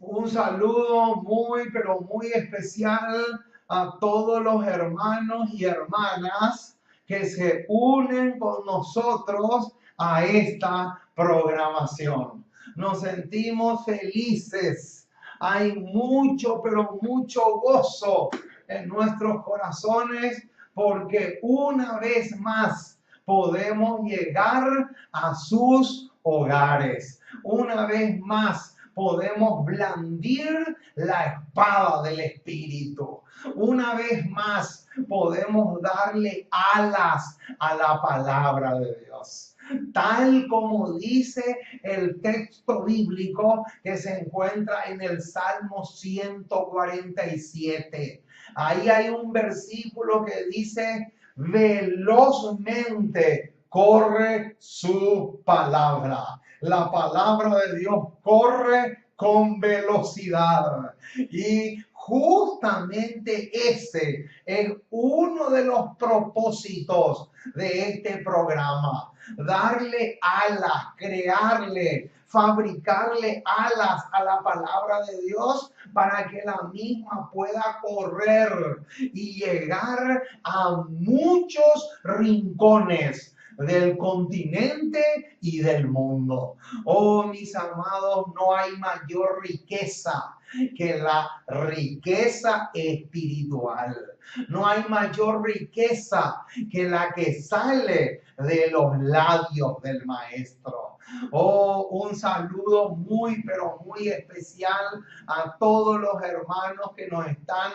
Un saludo muy, pero muy especial a todos los hermanos y hermanas que se unen con nosotros a esta programación. Nos sentimos felices. Hay mucho, pero mucho gozo en nuestros corazones porque una vez más podemos llegar a sus hogares. Una vez más podemos blandir la espada del Espíritu. Una vez más podemos darle alas a la palabra de Dios. Tal como dice el texto bíblico que se encuentra en el Salmo 147. Ahí hay un versículo que dice: velozmente corre su palabra. La palabra de Dios corre con velocidad. Y justamente ese es uno de los propósitos de este programa. Darle alas, crearle, fabricarle alas a la palabra de Dios para que la misma pueda correr y llegar a muchos rincones del continente y del mundo. Oh, mis amados, no hay mayor riqueza que la riqueza espiritual. No hay mayor riqueza que la que sale de los labios del Maestro. Oh, un saludo muy, pero muy especial a todos los hermanos que nos están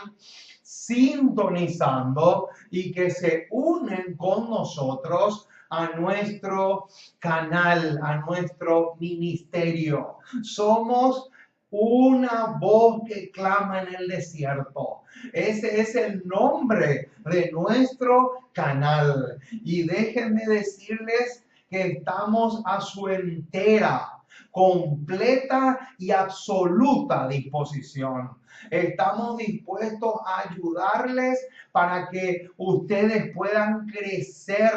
sintonizando y que se unen con nosotros a nuestro canal, a nuestro ministerio. Somos una voz que clama en el desierto. Ese es el nombre de nuestro canal. Y déjenme decirles que estamos a su entera, completa y absoluta disposición. Estamos dispuestos a ayudarles para que ustedes puedan crecer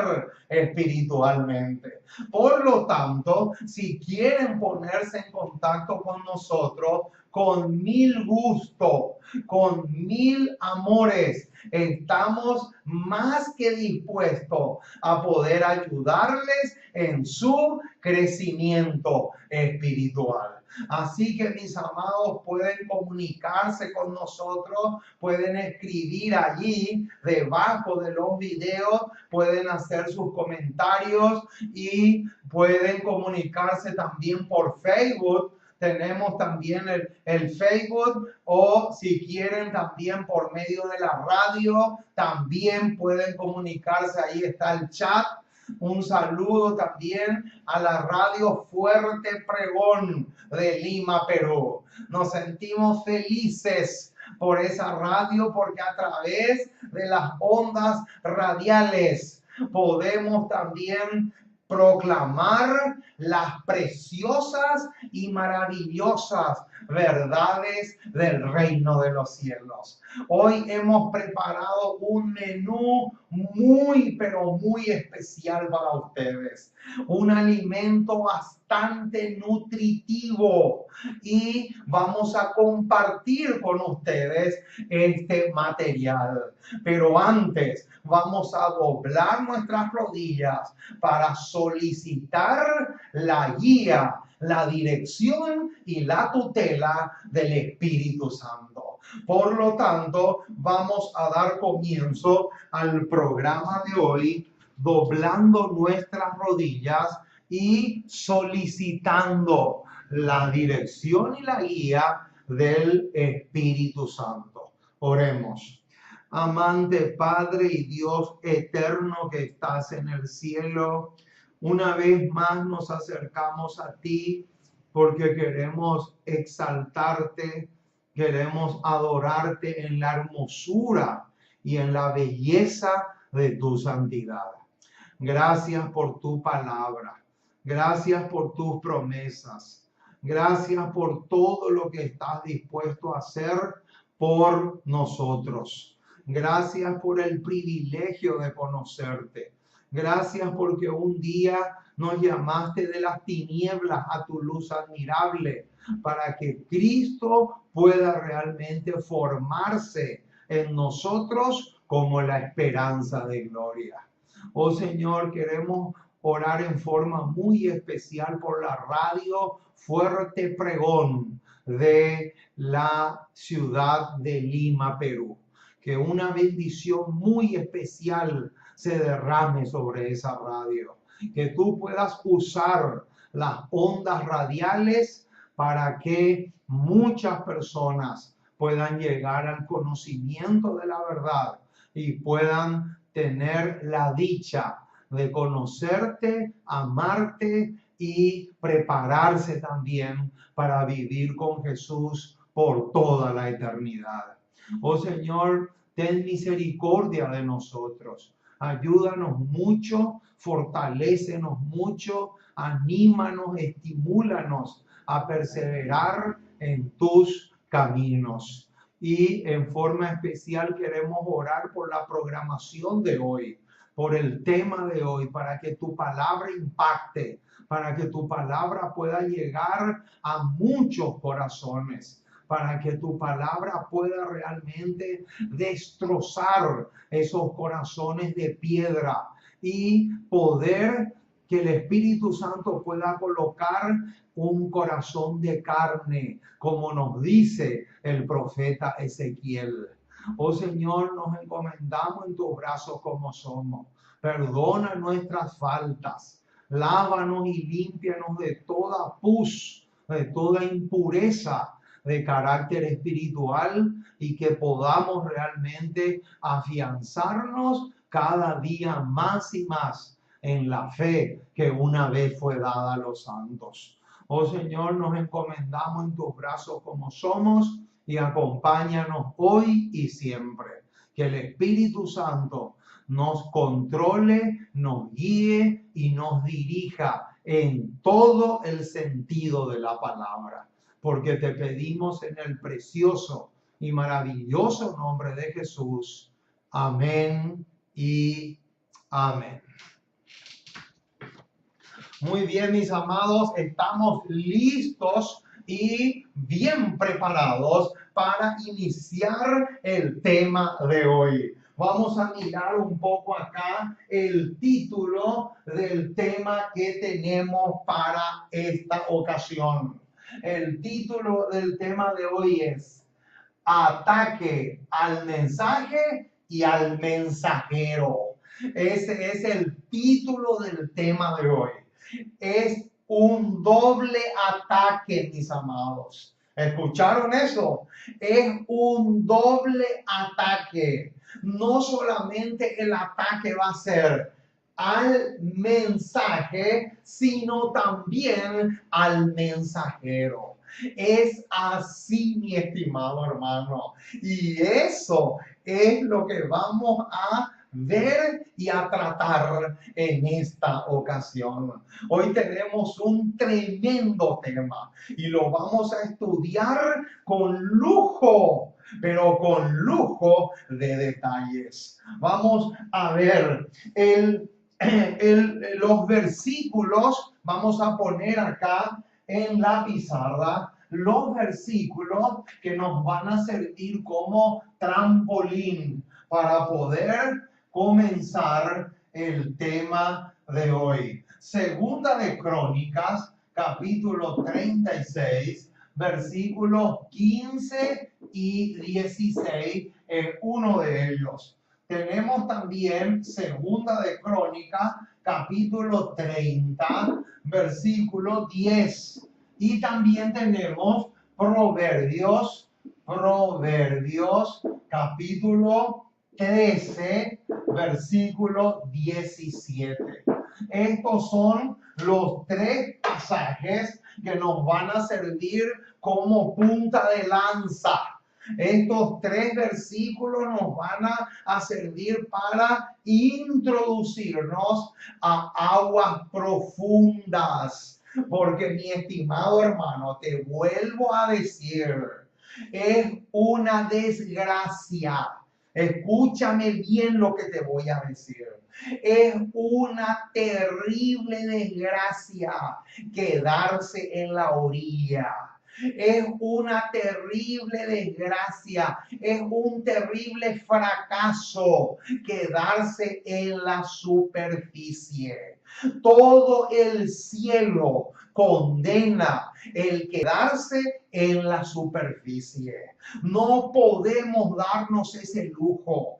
espiritualmente. Por lo tanto, si quieren ponerse en contacto con nosotros, con mil gusto, con mil amores, estamos más que dispuestos a poder ayudarles en su crecimiento espiritual. Así que, mis amados, pueden comunicarse con nosotros, pueden escribir allí debajo de los videos, pueden hacer sus comentarios y pueden comunicarse también por Facebook. Tenemos también el Facebook, o si quieren también por medio de la radio, también pueden comunicarse. Ahí está el chat. Un saludo también a la radio Fuerte Pregón de Lima, Perú. Nos sentimos felices por esa radio porque a través de las ondas radiales podemos también proclamar las preciosas y maravillosas verdades del reino de los cielos. Hoy hemos preparado un menú muy, pero muy especial para ustedes. Un alimento bastante nutritivo y vamos a compartir con ustedes este material. Pero antes vamos a doblar nuestras rodillas para solicitar la guía, la dirección y la tutela del Espíritu Santo. Por lo tanto, vamos a dar comienzo al programa de hoy, doblando nuestras rodillas y solicitando la dirección y la guía del Espíritu Santo. Oremos. Amante Padre y Dios eterno que estás en el cielo, una vez más nos acercamos a ti porque queremos exaltarte, queremos adorarte en la hermosura y en la belleza de tu santidad. Gracias por tu palabra, gracias por tus promesas, gracias por todo lo que estás dispuesto a hacer por nosotros. Gracias por el privilegio de conocerte. Gracias porque un día Nos llamaste de las tinieblas a tu luz admirable, para que Cristo pueda realmente formarse en nosotros como la esperanza de gloria. Oh Señor, queremos orar en forma muy especial por la radio Fuerte Pregón de la ciudad de Lima, Perú. Que una bendición muy especial se derrame sobre esa radio. Que tú puedas usar las ondas radiales para que muchas personas puedan llegar al conocimiento de la verdad y puedan tener la dicha de conocerte, amarte y prepararse también para vivir con Jesús por toda la eternidad. Oh Señor, ten misericordia de nosotros. Ayúdanos mucho, fortalécenos mucho, anímanos, estimúlanos a perseverar en tus caminos. Y en forma especial queremos orar por la programación de hoy, por el tema de hoy, para que tu palabra impacte, para que tu palabra pueda llegar a muchos corazones, para que tu palabra pueda realmente destrozar esos corazones de piedra y poder que el Espíritu Santo pueda colocar un corazón de carne, como nos dice el profeta Ezequiel. Oh Señor, nos encomendamos en tus brazos como somos. Perdona nuestras faltas. Lávanos y límpianos de toda pus, de toda impureza de carácter espiritual, y que podamos realmente afianzarnos cada día más y más en la fe que una vez fue dada a los santos. Oh Señor, nos encomendamos en tus brazos como somos, y acompáñanos hoy y siempre. Que el Espíritu Santo nos controle, nos guíe y nos dirija en todo el sentido de la palabra. Porque te pedimos en el precioso y maravilloso nombre de Jesús. Amén y amén. Muy bien, mis amados, estamos listos y bien preparados para iniciar el tema de hoy. Vamos a mirar un poco acá el título del tema que tenemos para esta ocasión. El título del tema de hoy es Ataque al mensaje y al mensajero. Ese es el título del tema de hoy. Es un doble ataque, mis amados. ¿Escucharon eso? Es un doble ataque. No solamente el ataque va a ser al mensaje, sino también al mensajero. Es así, mi estimado hermano. Y eso es lo que vamos a ver y a tratar en esta ocasión. Hoy tenemos un tremendo tema y lo vamos a estudiar con lujo, pero con lujo de detalles. Vamos a ver los versículos. Vamos a poner acá en la pizarra los versículos que nos van a servir como trampolín para poder comenzar el tema de hoy. Segunda de Crónicas, capítulo 36, versículos 15 y 16, es uno de ellos. Tenemos también Segunda de Crónicas, capítulo 30, versículo 10. Y también tenemos Proverbios, capítulo 13, versículo 17. Estos son los tres pasajes que nos van a servir como punta de lanza. Estos tres versículos nos van a servir para introducirnos a aguas profundas. Porque, mi estimado hermano, te vuelvo a decir, es una desgracia Escúchame bien lo que te voy a decir. Es una terrible desgracia quedarse en la orilla. Es una terrible desgracia, es un terrible fracaso quedarse en la superficie. Todo el cielo condena el quedarse en la superficie. No podemos darnos ese lujo.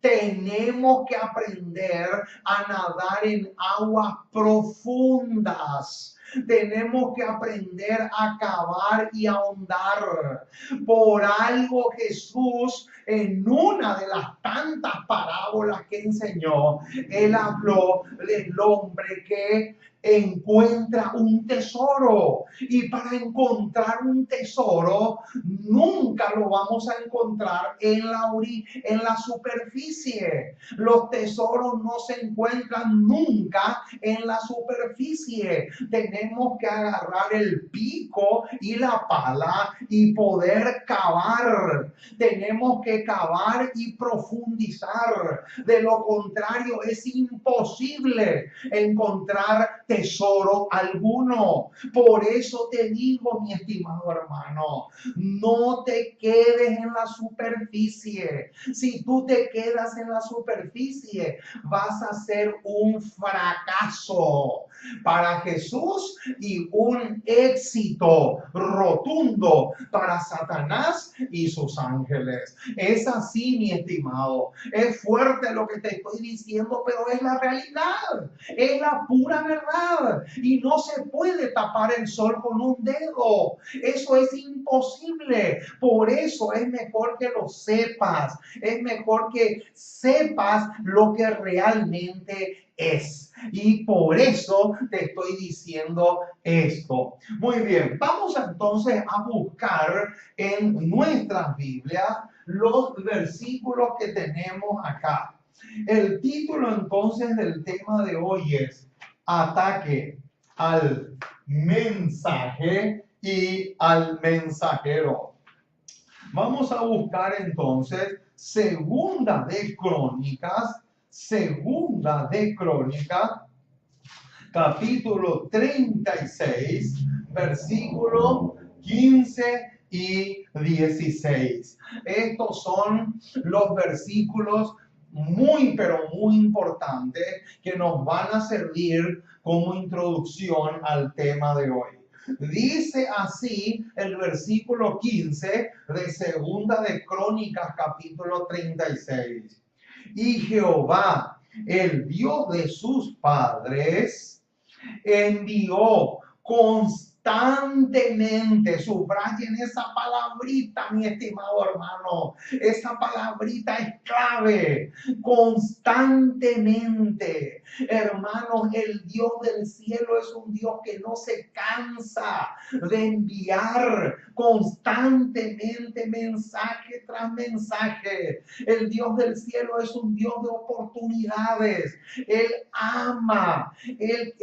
Tenemos que aprender a nadar en aguas profundas. Tenemos que aprender a cavar y ahondar. Por algo Jesús, en una de las tantas parábolas que enseñó, él habló del hombre que encuentra un tesoro, y para encontrar un tesoro nunca lo vamos a encontrar en la superficie. Los tesoros no se encuentran nunca en la superficie. Tenemos que agarrar el pico y la pala y poder cavar. Tenemos que cavar y profundizar. De lo contrario, es imposible encontrar tesoro alguno. Por eso te digo, mi estimado hermano, no te quedes en la superficie. Si tú te quedas en la superficie, vas a ser un fracaso para Jesús y un éxito rotundo para Satanás y sus ángeles. Es así, mi estimado. Es fuerte lo que te estoy diciendo, pero es la realidad. Es la pura verdad. Y no se puede tapar el sol con un dedo. Eso es imposible. Por eso es mejor que lo sepas. Es mejor que sepas lo que realmente es. Y por eso te estoy diciendo esto. Muy bien, vamos entonces a buscar en nuestras Biblias los versículos que tenemos acá. El título entonces del tema de hoy es Ataque al mensaje y al mensajero. Vamos a buscar entonces Segunda de Crónicas, capítulo 36, versículo 15 y 16. Estos son los versículos muy, pero muy importantes que nos van a servir como introducción al tema de hoy. Dice así el versículo 15 de Segunda de Crónicas, capítulo 36. Y Jehová, el Dios de sus padres, envió constantemente, subrayen esa palabrita, mi estimado hermano, esa palabrita es clave, constantemente. Hermanos, el Dios del cielo es un Dios que no se cansa de enviar constantemente mensaje tras mensaje. El Dios del cielo es un Dios de oportunidades. Él ama, Él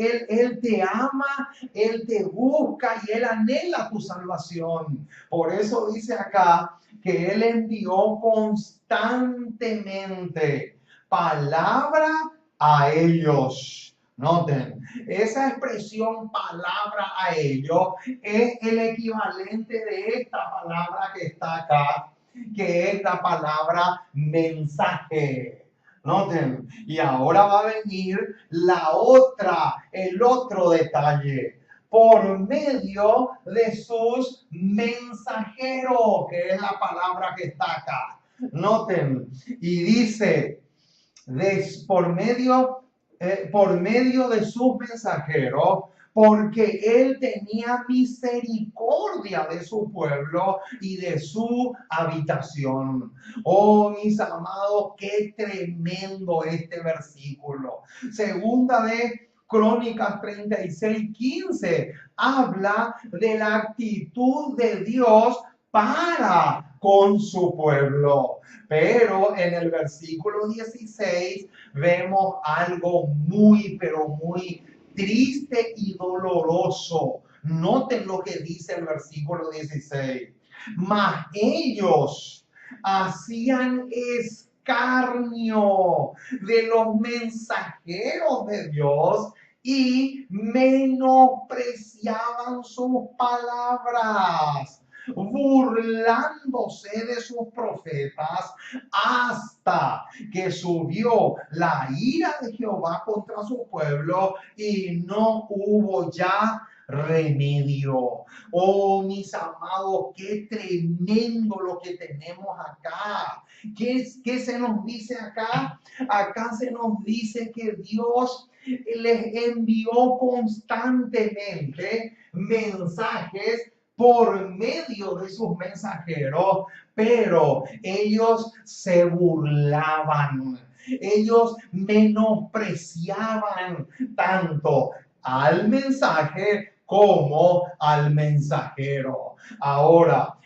te ama, Él te busca y Él anhela tu salvación. Por eso dice acá que Él envió constantemente palabra a ellos. Noten, esa expresión palabra a ellos es el equivalente de esta palabra que está acá, que es la palabra mensaje. Noten, y ahora va a venir el otro detalle, por medio de sus mensajeros, que es la palabra que está acá. Noten, y dice, por medio de sus mensajeros, porque él tenía misericordia de su pueblo y de su habitación. Oh, mis amados, qué tremendo este versículo. Segunda de Crónicas 36:15 habla de la actitud de Dios para con su pueblo. Pero en el versículo 16 vemos algo muy, pero muy triste y doloroso. Noten lo que dice el versículo 16. Mas ellos hacían escarnio de los mensajeros de Dios y menospreciaban sus palabras, burlándose de sus profetas, hasta que subió la ira de Jehová contra su pueblo y no hubo ya remedio. Oh, mis amados, qué tremendo lo que tenemos acá. ¿Qué se nos dice acá? Acá se nos dice que Dios les envió constantemente mensajes por medio de sus mensajeros, pero ellos se burlaban, ellos menospreciaban tanto al mensaje como al mensajero. Ahora,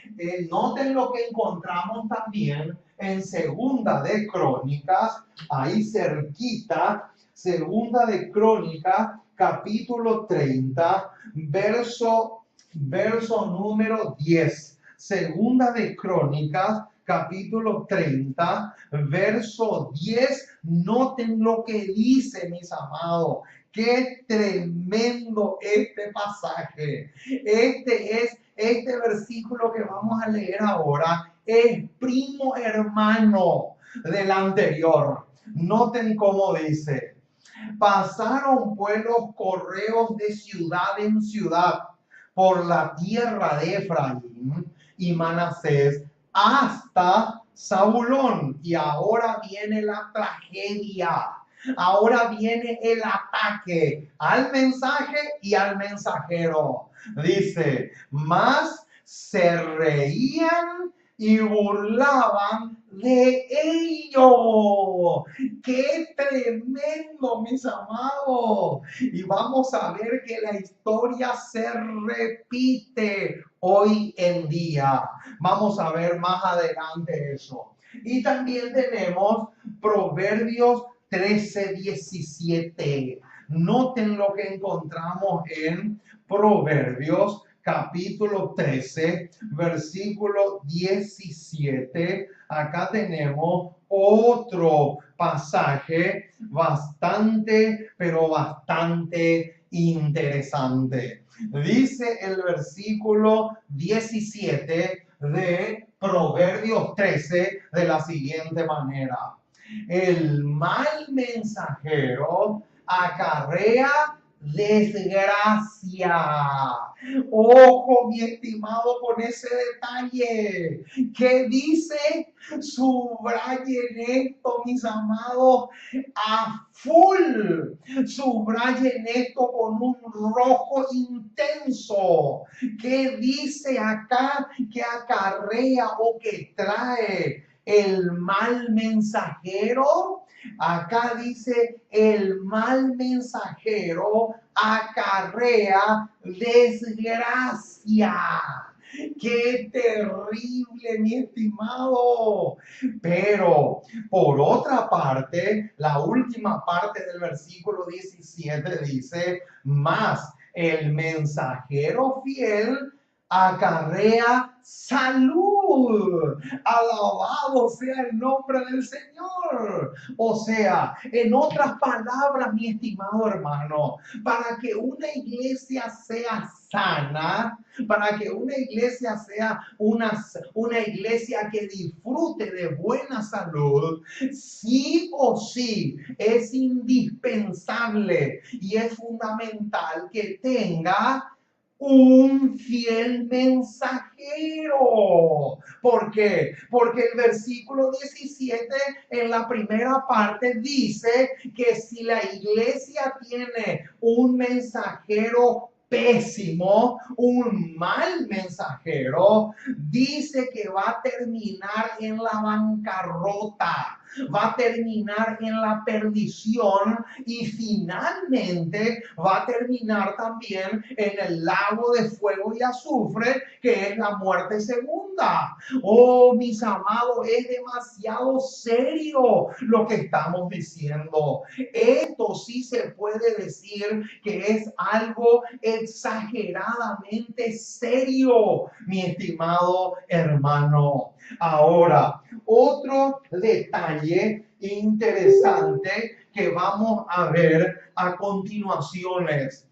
noten lo que encontramos también en Segunda de Crónicas, ahí cerquita, Segunda de Crónicas, capítulo 30, verso número 10. Segunda de Crónicas, capítulo 30, verso 10. Noten lo que dice, mis amados. Qué tremendo este pasaje. Este versículo que vamos a leer ahora es primo hermano del anterior. Noten cómo dice: pasaron pues los correos de ciudad en ciudad por la tierra de Efraín y Manasés hasta Zabulón. Y ahora viene la tragedia. Ahora viene el ataque al mensaje y al mensajero. Dice: mas se reían y burlaban de ellos. ¡Qué tremendo, mis amados! Y vamos a ver que la historia se repite hoy en día. Vamos a ver más adelante eso. Y también tenemos Proverbios 13:17. Noten lo que encontramos en Proverbios capítulo 13, versículo 17. Acá tenemos otro pasaje bastante, pero bastante interesante. Dice el versículo 17 de Proverbios 13 de la siguiente manera: el mal mensajero acarrea desgracia. Ojo, mi estimado, con ese detalle. ¿Qué dice? Subrayen esto, mis amados, a full. Subrayen esto con un rojo intenso. ¿Qué dice acá que acarrea o que trae el mal mensajero? Acá dice: el mal mensajero acarrea desgracia. ¡Qué terrible, mi estimado! Pero, por otra parte, la última parte del versículo 17 dice: mas el mensajero fiel acarrea salud. Alabado sea el nombre del Señor. O sea, en otras palabras, mi estimado hermano, para que una iglesia sea sana, para que una iglesia sea una iglesia que disfrute de buena salud, sí o sí es indispensable y es fundamental que tenga un fiel mensajero. ¿Por qué? Porque el versículo 17 en la primera parte dice que si la iglesia tiene un mensajero pésimo, un mal mensajero, dice que va a terminar en la bancarrota, va a terminar en la perdición y finalmente va a terminar también en el lago de fuego y azufre, que es la muerte segunda. Oh, mis amados, es demasiado serio lo que estamos diciendo. Esto sí se puede decir que es algo exageradamente serio, mi estimado hermano. Ahora, Otro detalle interesante que vamos a ver a continuación es: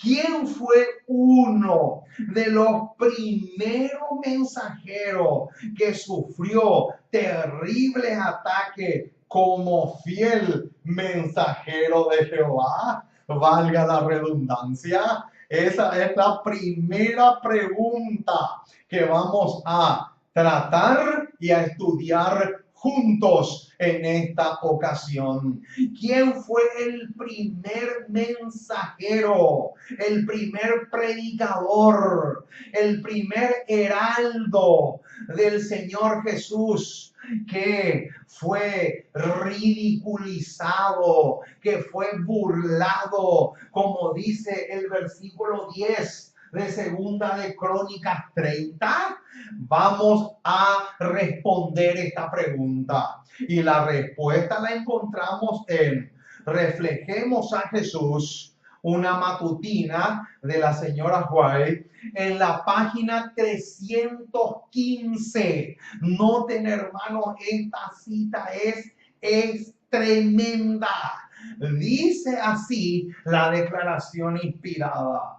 ¿quién fue uno de los primeros mensajeros que sufrió terribles ataques como fiel mensajero de Jehová? Valga la redundancia. Esa es la primera pregunta que vamos a tratar y a estudiar juntos en esta ocasión. ¿Quién fue el primer mensajero, el primer predicador, el primer heraldo del Señor Jesús, que fue ridiculizado, que fue burlado, como dice el versículo 10 de Segunda de Crónicas 30? Vamos a responder esta pregunta. Y la respuesta la encontramos en Reflejemos a Jesús, una matutina de la señora White, en la página 315. Noten, hermanos, esta cita es tremenda. Dice así la declaración inspirada: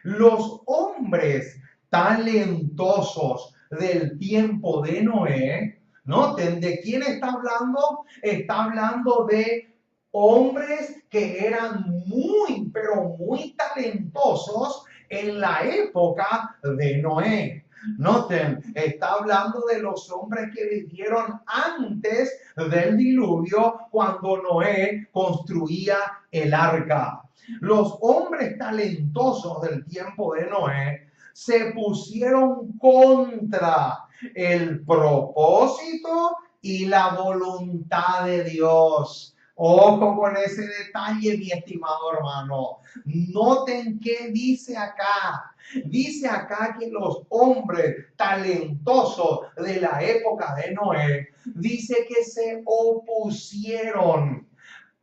los hombres talentosos del tiempo de Noé. Noten, ¿de quién está hablando? Está hablando de hombres que eran muy, pero muy talentosos en la época de Noé. Noten, está hablando de los hombres que vivieron antes del diluvio, cuando Noé construía el arca. Los hombres talentosos del tiempo de Noé se pusieron contra el propósito y la voluntad de Dios. Ojo con ese detalle, mi estimado hermano. Noten qué dice acá. Dice acá que los hombres talentosos de la época de Noé, dice que se opusieron,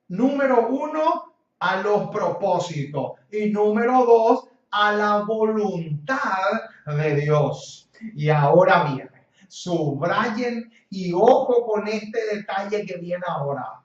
número uno, a los propósitos, y número dos, a la voluntad de Dios. Y ahora bien, subrayen y ojo con este detalle que viene ahora.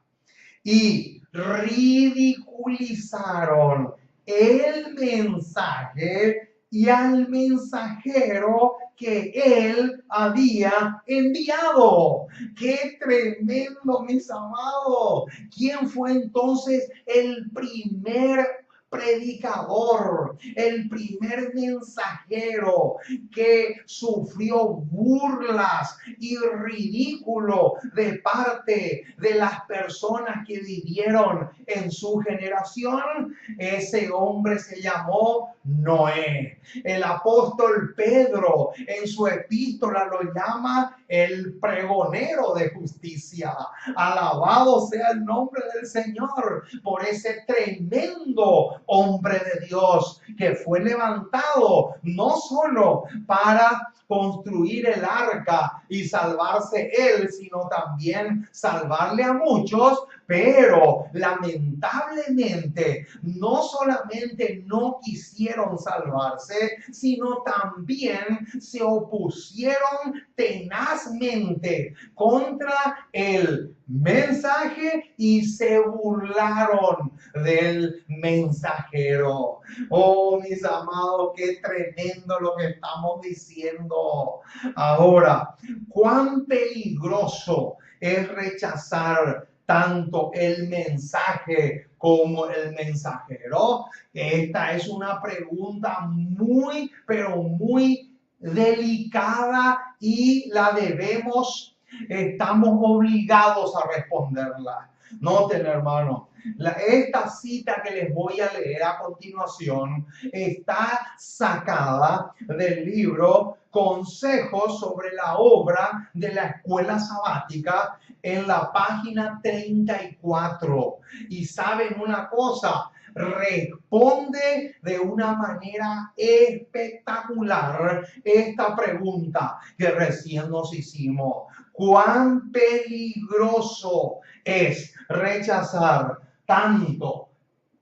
Y ridiculizaron el mensaje y al mensajero que él había enviado. ¡Qué tremendo, mis amados! ¿Quién fue entonces el primer predicador, el primer mensajero que sufrió burlas y ridículo de parte de las personas que vivieron en su generación? Ese hombre se llamó Noé. El apóstol Pedro en su epístola lo llama el pregonero de justicia. Alabado sea el nombre del Señor por ese tremendo hombre de Dios que fue levantado no solo para construir el arca y salvarse él, sino también salvarle a muchos. Pero lamentablemente no solamente no quisieron salvarse, sino también se opusieron tenazmente contra el mensaje y se burlaron del mensajero. Oh, mis amados, qué tremendo lo que estamos diciendo. Ahora, cuán peligroso es rechazar tanto el mensaje como el mensajero. Esta es una pregunta muy, pero muy delicada y estamos obligados a responderla. Noten, hermano, esta cita que les voy a leer a continuación está sacada del libro Consejos sobre la obra de la escuela sabática, en la página 34. Y saben una cosa, responde de una manera espectacular esta pregunta que recién nos hicimos: ¿cuán peligroso es rechazar tanto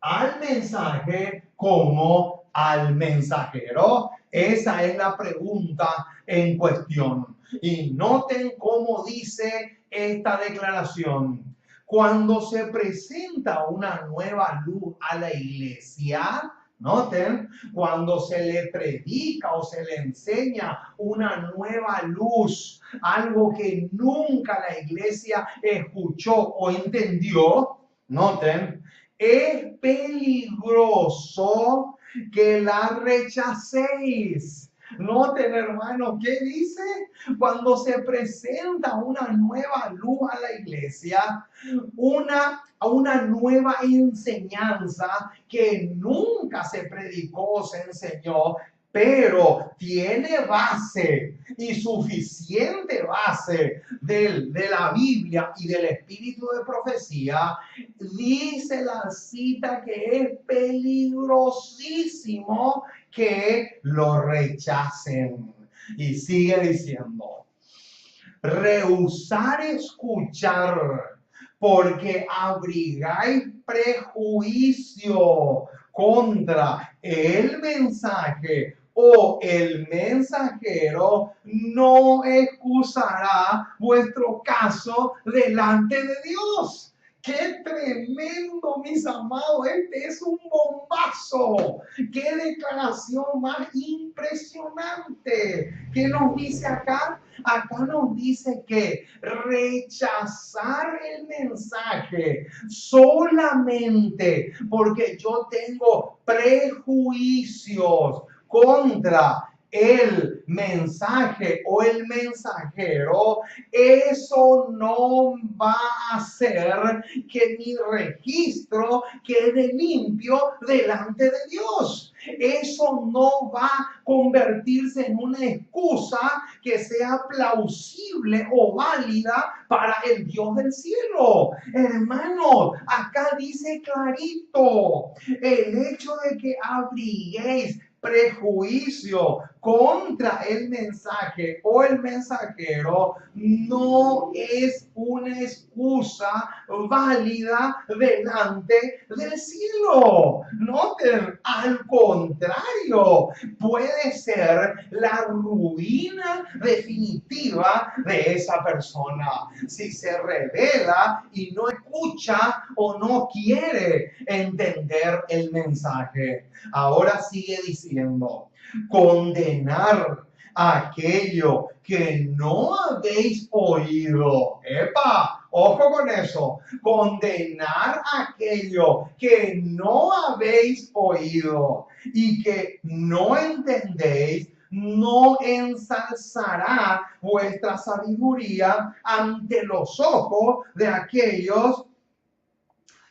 al mensaje como al mensajero? Esa es la pregunta en cuestión. Y noten cómo dice esta declaración. Cuando se presenta una nueva luz a la iglesia, noten, cuando se le predica o se le enseña una nueva luz, algo que nunca la iglesia escuchó o entendió, noten, es peligroso que la rechacéis. Noten, hermano, ¿qué dice? Cuando se presenta una nueva luz a la iglesia, una nueva enseñanza que nunca se predicó, se enseñó, pero tiene base y suficiente base de la Biblia y del espíritu de profecía, dice la cita que es peligrosísimo que lo rechacen. Y sigue diciendo, rehusar escuchar porque abrigáis prejuicio contra el mensaje o el mensajero, no excusará vuestro caso delante de Dios. ¡Qué tremendo, mis amados! Este es un bombazo. ¡Qué declaración más impresionante! ¿Qué nos dice acá? Acá nos dice que rechazar el mensaje solamente porque yo tengo prejuicios contra el mensaje o el mensajero, eso no va a hacer que mi registro quede limpio delante de Dios. Eso no va a convertirse en una excusa que sea plausible o válida para el Dios del cielo. Hermano, acá dice clarito, el hecho de que abriguéis prejuicio contra el mensaje o el mensajero no es una excusa válida delante del cielo. Noten, al contrario, puede ser la ruina definitiva de esa persona si se revela y no escucha o no quiere entender el mensaje. Ahora sigue diciendo, condenar aquello que no habéis oído. ¡Epa! Ojo con eso. Condenar aquello que no habéis oído y que no entendéis, no ensalzará vuestra sabiduría ante los ojos de aquellos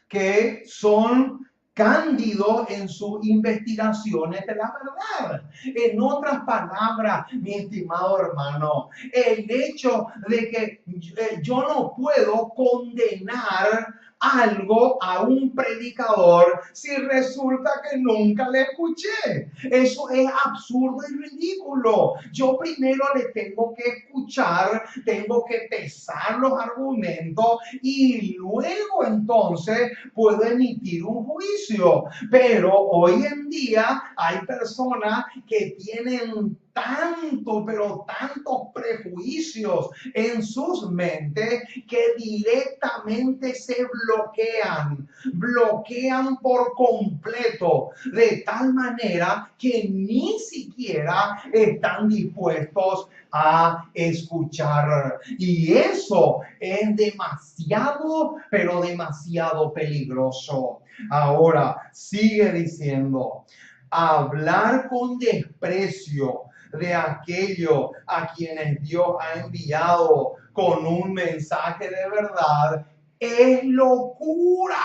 que son cándido en sus investigaciones de la verdad. En otras palabras, mi estimado hermano, el hecho de que yo no puedo condenar algo a un predicador si resulta que nunca le escuché. Eso es absurdo y ridículo. Yo primero le tengo que escuchar, tengo que pesar los argumentos y luego entonces puedo emitir un juicio. Pero hoy en día hay personas que tienen pero tantos prejuicios en sus mentes que directamente se bloquean por completo, de tal manera que ni siquiera están dispuestos a escuchar. Y eso es demasiado, pero demasiado peligroso. Ahora, sigue diciendo, hablar con desprecio de aquello a quienes Dios ha enviado con un mensaje de verdad es locura.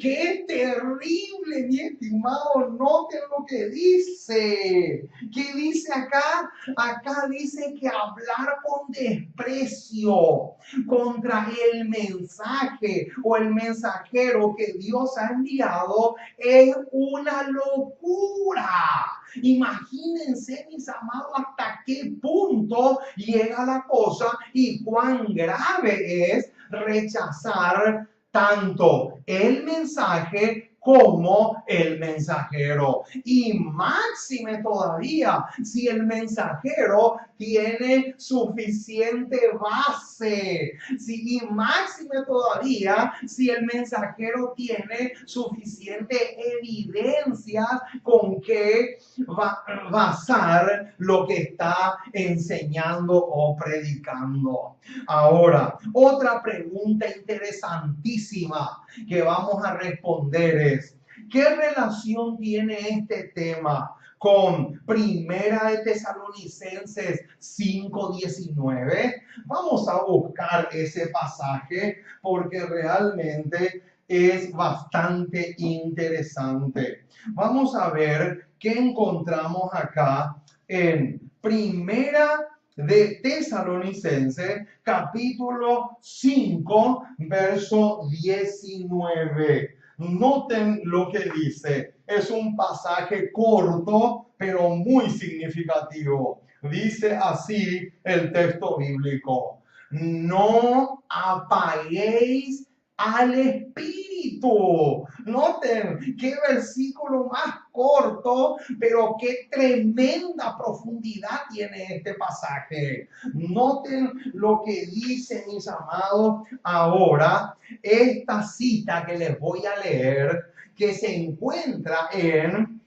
¡Qué terrible, mi estimado! Noten lo que dice. ¿Qué dice acá? Acá dice que hablar con desprecio contra el mensaje o el mensajero que Dios ha enviado es una locura. Imagínense, mis amados, hasta qué punto llega la cosa y cuán grave es rechazar tanto el mensaje como el mensajero. Y máxime todavía si el mensajero tiene suficiente base. Y máxime todavía si el mensajero tiene suficiente evidencia con que basar lo que está enseñando o predicando. Ahora, otra pregunta interesantísima que vamos a responder es: ¿qué relación tiene este tema con Primera de Tesalonicenses 5:19? Vamos a buscar ese pasaje porque realmente es bastante interesante. Vamos a ver qué encontramos acá en Primera de Tesalonicenses, capítulo 5, verso 19. Noten lo que dice. Es un pasaje corto, pero muy significativo. Dice así el texto bíblico: no apaguéis al Espíritu. Noten qué versículo más corto, pero qué tremenda profundidad tiene este pasaje. Noten lo que dice, mis amados, ahora esta cita que les voy a leer, que se encuentra en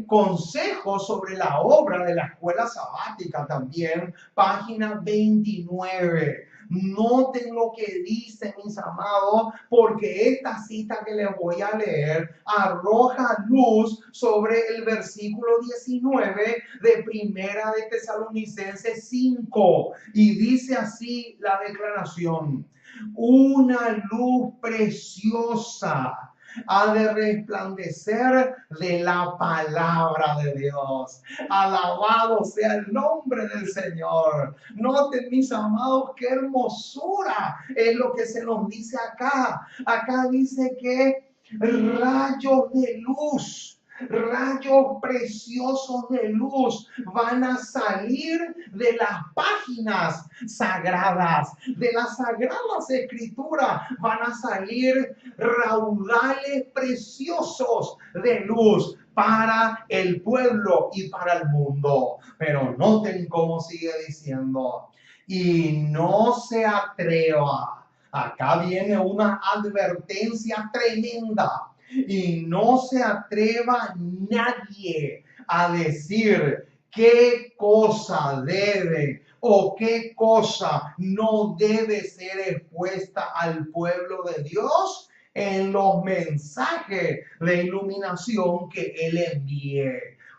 Consejos sobre la obra de la escuela sabática, también, página 29. Noten lo que dice, mis amados, porque esta cita que les voy a leer arroja luz sobre el versículo 19 de Primera de Tesalonicenses 5. Y dice así la declaración: una luz preciosa ha de resplandecer de la palabra de Dios. Alabado sea el nombre del Señor. Noten, mis amados, qué hermosura es lo que se nos dice acá. Acá dice que rayos de luz, rayos preciosos de luz van a salir de las páginas sagradas, de las sagradas escrituras. Van a salir raudales preciosos de luz para el pueblo y para el mundo. Pero noten cómo sigue diciendo: y no se atreva. Acá viene una advertencia tremenda. Y no se atreva nadie a decir qué cosa debe o qué cosa no debe ser expuesta al pueblo de Dios en los mensajes de iluminación que Él envíe.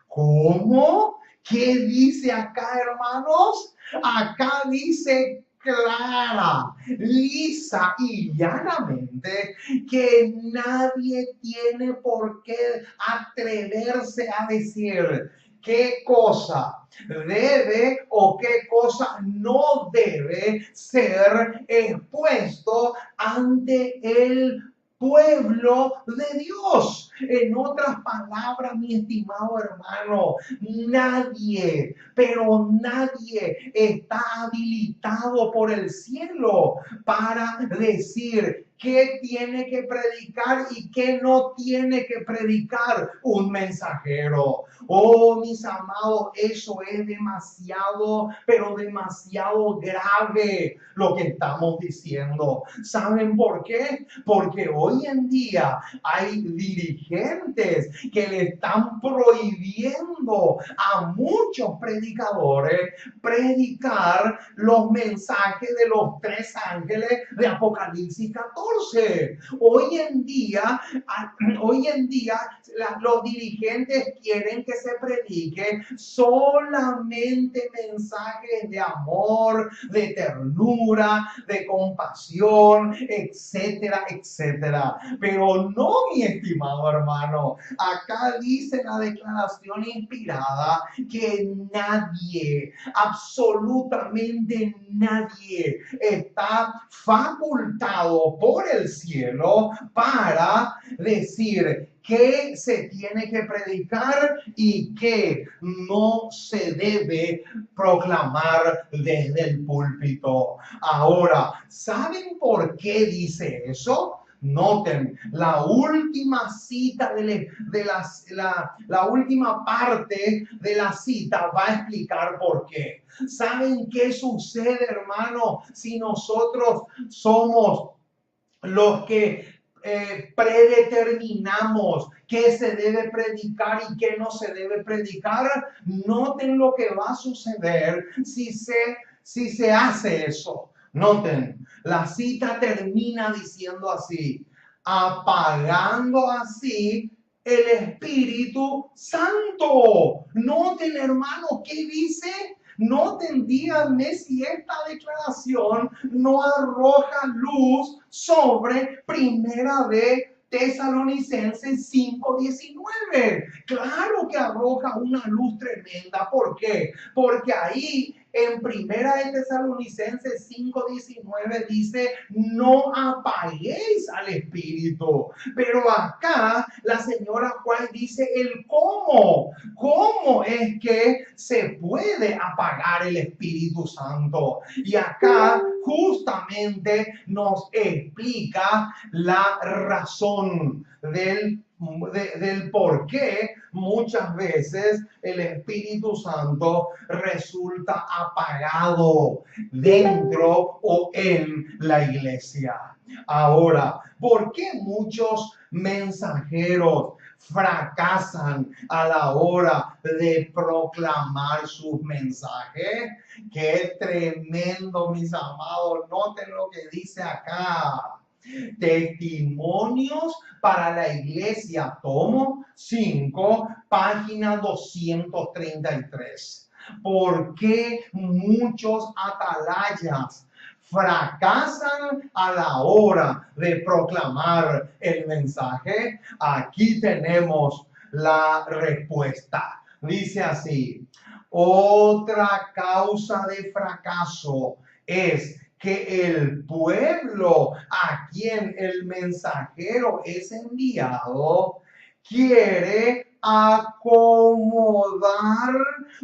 ¿Cómo? ¿Qué dice acá, hermanos? Acá dice clara, lisa y llanamente que nadie tiene por qué atreverse a decir qué cosa debe o qué cosa no debe ser expuesto ante el pueblo de Dios. En otras palabras, mi estimado hermano, nadie, pero nadie está habilitado por el cielo para decir qué tiene que predicar y qué no tiene que predicar un mensajero. Oh, mis amados, eso es demasiado, pero demasiado grave lo que estamos diciendo. ¿Saben por qué? Porque hoy en día hay dirigentes que le están prohibiendo a muchos predicadores predicar los mensajes de los 3 ángeles de Apocalipsis 14. Hoy en día los dirigentes quieren que se predique solamente mensajes de amor, de ternura, de compasión, etcétera, etcétera. Pero no, mi estimado hermano, acá dice la declaración inspirada que nadie, absolutamente nadie, está facultado por el cielo para decir qué se tiene que predicar y qué no se debe proclamar desde el púlpito. Ahora, ¿saben por qué dice eso? Noten, la última cita la última parte de la cita va a explicar por qué. ¿Saben qué sucede, hermano? Si nosotros somos los que predeterminamos qué se debe predicar y qué no se debe predicar, noten lo que va a suceder si se hace eso. Noten, la cita termina diciendo así: apagando así el Espíritu Santo. Noten, hermano, ¿qué dice? Noten, díganme si esta declaración no arroja luz sobre Primera de Tesalonicenses 5:19. Claro que arroja una luz tremenda. ¿Por qué? Porque ahí en Primera de Tesalonicenses 5:19 dice: no apaguéis al Espíritu. Pero acá la señora Juan dice el cómo. ¿Cómo es que se puede apagar el Espíritu Santo? Y acá justamente nos explica la razón del por qué muchas veces el Espíritu Santo resulta apagado dentro o en la iglesia. Ahora, ¿por qué muchos mensajeros fracasan a la hora de proclamar sus mensajes? Qué tremendo, mis amados. Noten lo que dice acá. Testimonios para la iglesia, tomo 5, página 233. ¿Por qué muchos atalayas fracasan a la hora de proclamar el mensaje? Aquí tenemos la respuesta. Dice así: otra causa de fracaso es que el pueblo a quien el mensajero es enviado quiere acomodar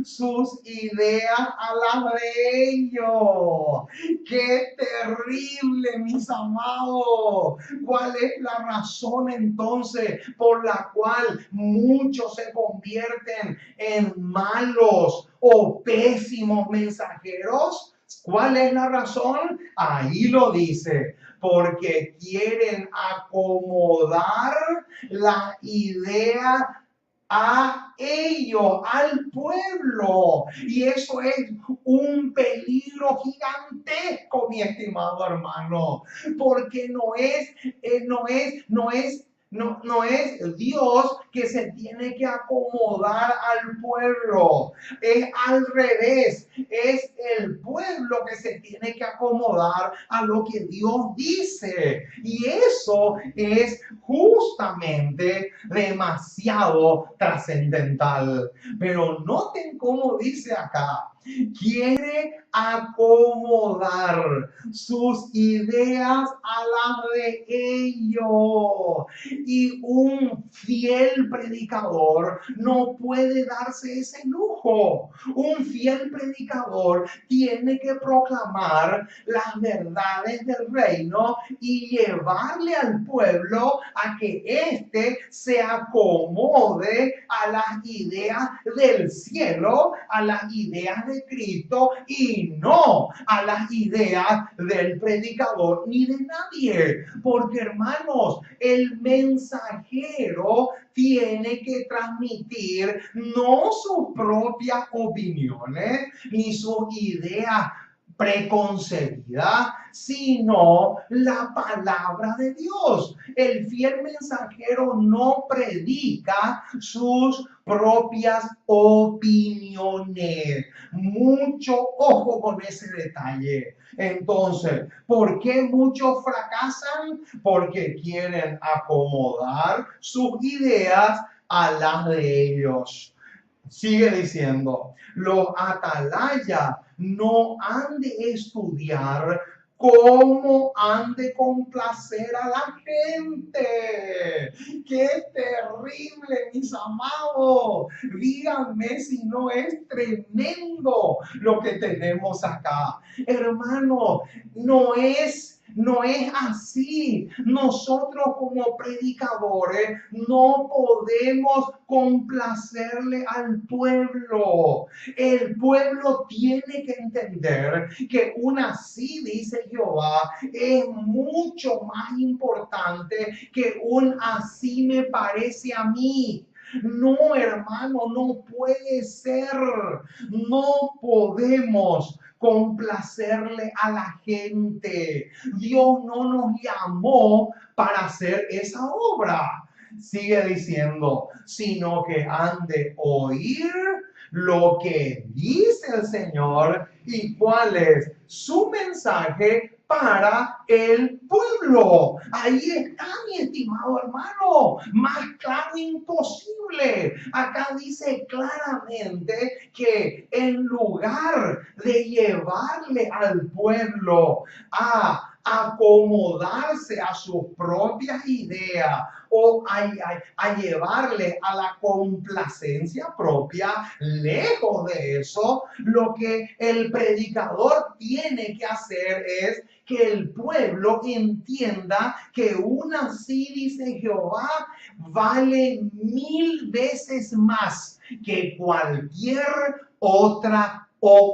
sus ideas a las de ellos. ¡Qué terrible, mis amados! ¿Cuál es la razón entonces por la cual muchos se convierten en malos o pésimos mensajeros? ¿Cuál es la razón? Ahí lo dice: porque quieren acomodar la idea a ellos, al pueblo. Y eso es un peligro gigantesco, mi estimado hermano, porque no es Dios que se tiene que acomodar al pueblo. Es al revés. Es el pueblo que se tiene que acomodar a lo que Dios dice. Y eso es justamente demasiado trascendental. Pero noten cómo dice acá: quiere acomodar sus ideas a las de ellos. Y un fiel predicador no puede darse ese lujo. Un fiel predicador tiene que proclamar las verdades del reino y llevarle al pueblo a que éste se acomode a las ideas del cielo, a las ideas de Cristo, y no a las ideas del predicador ni de nadie. Porque, hermanos, el mensajero tiene que transmitir no sus propias opiniones ni sus ideas preconcebida, sino la palabra de Dios. El fiel mensajero no predica sus propias opiniones. Mucho ojo con ese detalle. Entonces, ¿por qué muchos fracasan? Porque quieren acomodar sus ideas a las de ellos. Sigue diciendo: los atalayas no han de estudiar cómo han de complacer a la gente. ¡Qué terrible, mis amados! Díganme si no es tremendo lo que tenemos acá. Hermano, no es no es así. Nosotros como predicadores no podemos complacerle al pueblo. El pueblo tiene que entender que un así dice Jehová es mucho más importante que un así me parece a mí. No, hermano, no puede ser. No podemos complacerle a la gente. Dios no nos llamó para hacer esa obra. Sigue diciendo, sino que han de oír lo que dice el Señor y cuál es su mensaje para el pueblo. Ahí está, mi estimado hermano, más claro imposible. Acá dice claramente que en lugar de llevarle al pueblo a acomodarse a sus propias ideas o a llevarle a la complacencia propia, lejos de eso, lo que el predicador tiene que hacer es que el pueblo entienda que un así dice Jehová vale 1000 veces más que cualquier otra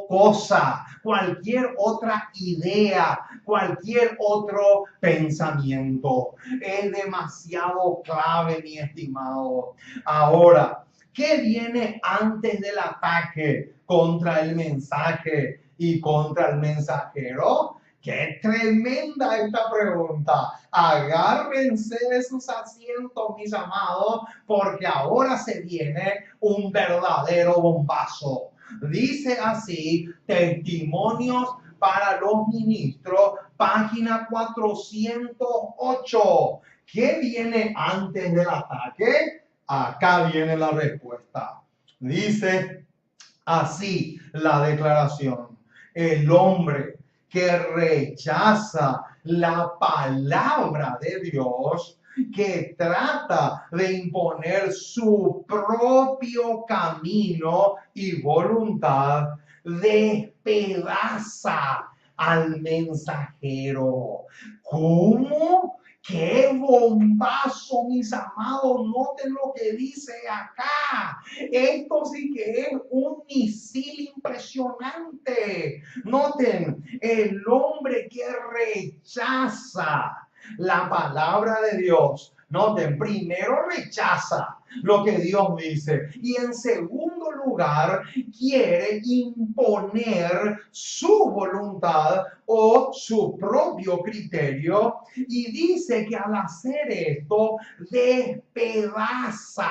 cosa, cualquier otra idea, cualquier otro pensamiento. Es demasiado clave, mi estimado. Ahora, ¿qué viene antes del ataque contra el mensaje y contra el mensajero? ¡Qué tremenda esta pregunta! Agárrense de sus asientos, mis amados, porque ahora se viene un verdadero bombazo. Dice así, Testimonios para los Ministros, página 408. ¿Qué viene antes del ataque? Acá viene la respuesta. Dice así la declaración. El hombre que rechaza la palabra de Dios, que trata de imponer su propio camino y voluntad, despedaza al mensajero. ¿Cómo? ¡Qué bombazo, mis amados! Noten lo que dice acá. Esto sí que es un misil impresionante. Noten, el hombre que rechaza la palabra de Dios. Noten, primero rechaza lo que Dios dice y en segundo lugar quiere imponer su voluntad o su propio criterio y dice que al hacer esto despedaza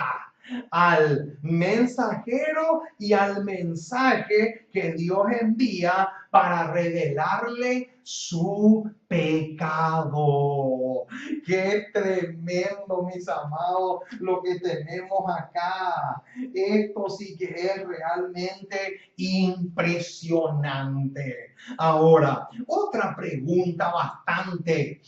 al mensajero y al mensaje que Dios envía para revelarle su pecado. Qué tremendo, mis amados, lo que tenemos acá. Esto sí que es realmente impresionante. Ahora, otra pregunta bastante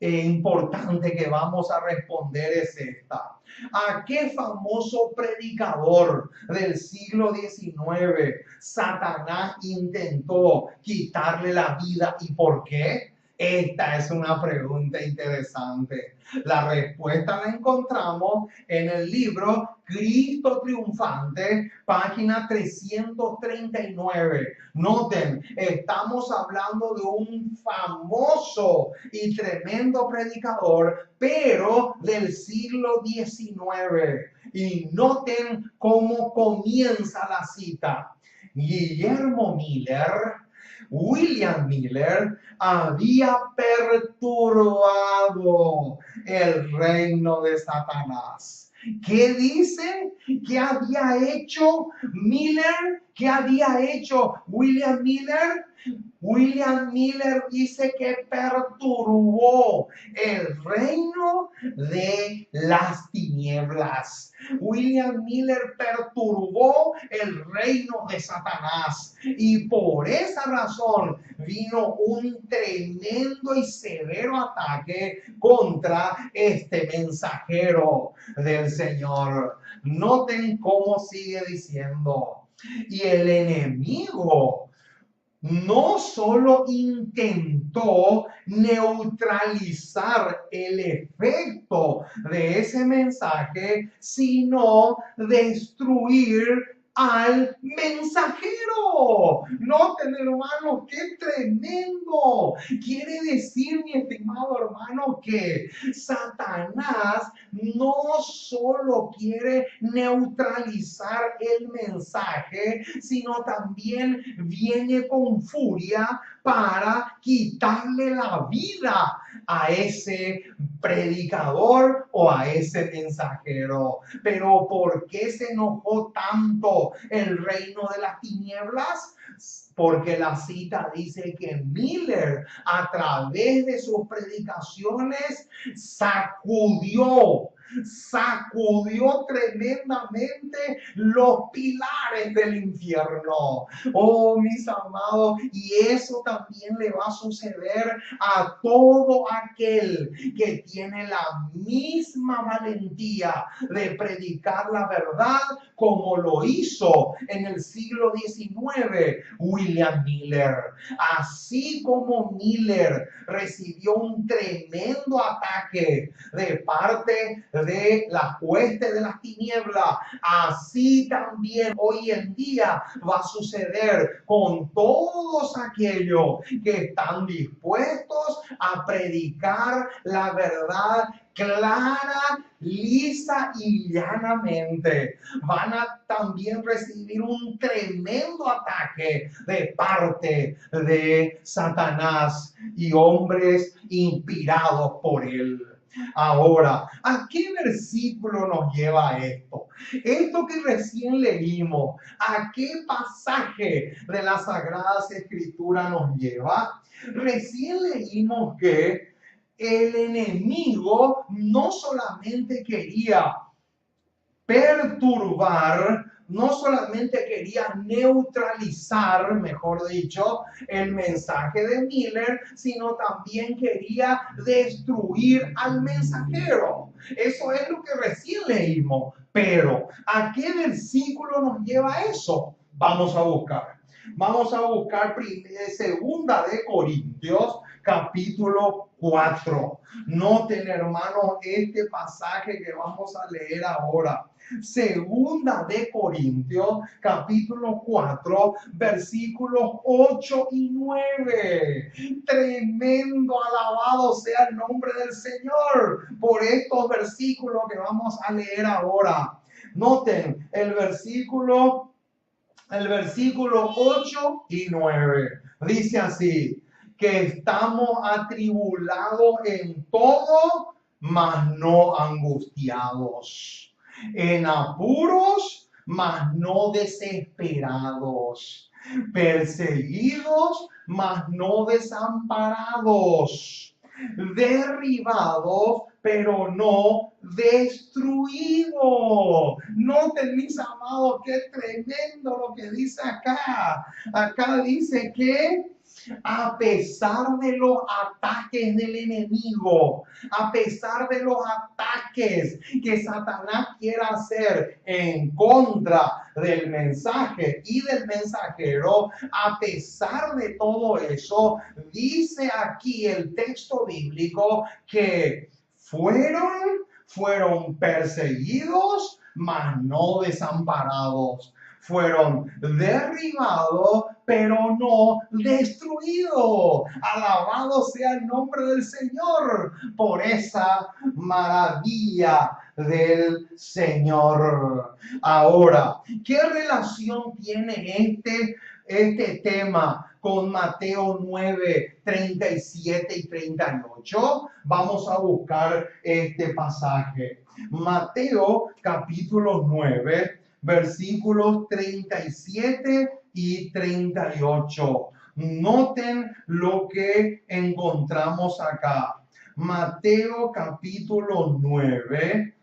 importante que vamos a responder es esta. ¿A qué famoso predicador del siglo XIX Satanás intentó quitarle la vida y por qué? Esta es una pregunta interesante. La respuesta la encontramos en el libro Cristo Triunfante, página 339. Noten, estamos hablando de un famoso y tremendo predicador, pero del siglo XIX. Y noten cómo comienza la cita. Guillermo Miller, William Miller, había perturbado el reino de Satanás. ¿Qué dice? ¿Qué había hecho Miller? ¿Qué había hecho William Miller? William Miller dice que perturbó el reino de las tinieblas. William Miller perturbó el reino de Satanás y por esa razón vino un tremendo y severo ataque contra este mensajero del Señor. Noten cómo sigue diciendo. Y el enemigo no solo intentó neutralizar el efecto de ese mensaje, sino destruir al mensajero. Noten, hermanos, qué tremendo. Quiere decir, mi estimado hermano, que Satanás no solo quiere neutralizar el mensaje, sino también viene con furia para quitarle la vida a ese predicador o a ese mensajero. Pero ¿por qué se enojó tanto el reino de las tinieblas? Porque la cita dice que Miller, a través de sus predicaciones, sacudió tremendamente los pilares del infierno. Oh, mis amados, y eso también le va a suceder a todo aquel que tiene la misma valentía de predicar la verdad como lo hizo en el siglo XIX William Miller. Así como Miller recibió un tremendo ataque de parte de la hueste de las tinieblas, así también hoy en día va a suceder con todos aquellos que están dispuestos a predicar la verdad clara, lisa y llanamente. Van a también recibir un tremendo ataque de parte de Satanás y hombres inspirados por él. Ahora, ¿a qué versículo nos lleva esto? Esto que recién leímos, ¿a qué pasaje de las Sagradas Escrituras nos lleva? Recién leímos que el enemigo no solamente quería perturbar, no solamente quería neutralizar, mejor dicho, el mensaje de Miller, sino también quería destruir al mensajero. Eso es lo que recién leímos. Pero, ¿a qué versículo nos lleva eso? Vamos a buscar. Vamos a buscar segunda de Corintios, capítulo 4. Noten, hermanos, este pasaje que vamos a leer ahora. Segunda de Corintios, capítulo 4, versículos 8 y 9. Tremendo, alabado sea el nombre del Señor por estos versículos que vamos a leer ahora. Noten el versículo 8 y 9. Dice así, que estamos atribulados en todo, mas no angustiados, en apuros, mas no desesperados, perseguidos, mas no desamparados, derribados, pero no destruido. Noten, mis amados, qué tremendo lo que dice acá. Acá dice que a pesar de los ataques del enemigo, a pesar de los ataques que Satanás quiera hacer en contra del mensaje y del mensajero, a pesar de todo eso, dice aquí el texto bíblico que fueron perseguidos, mas no desamparados. Fueron derribados, pero no destruidos. Alabado sea el nombre del Señor por esa maravilla del Señor. Ahora, ¿qué relación tiene este tema con Mateo 9, 37 y 38? Vamos a buscar este pasaje. Mateo capítulo 9, versículos 37 y 38. Noten lo que encontramos acá. Mateo capítulo 9,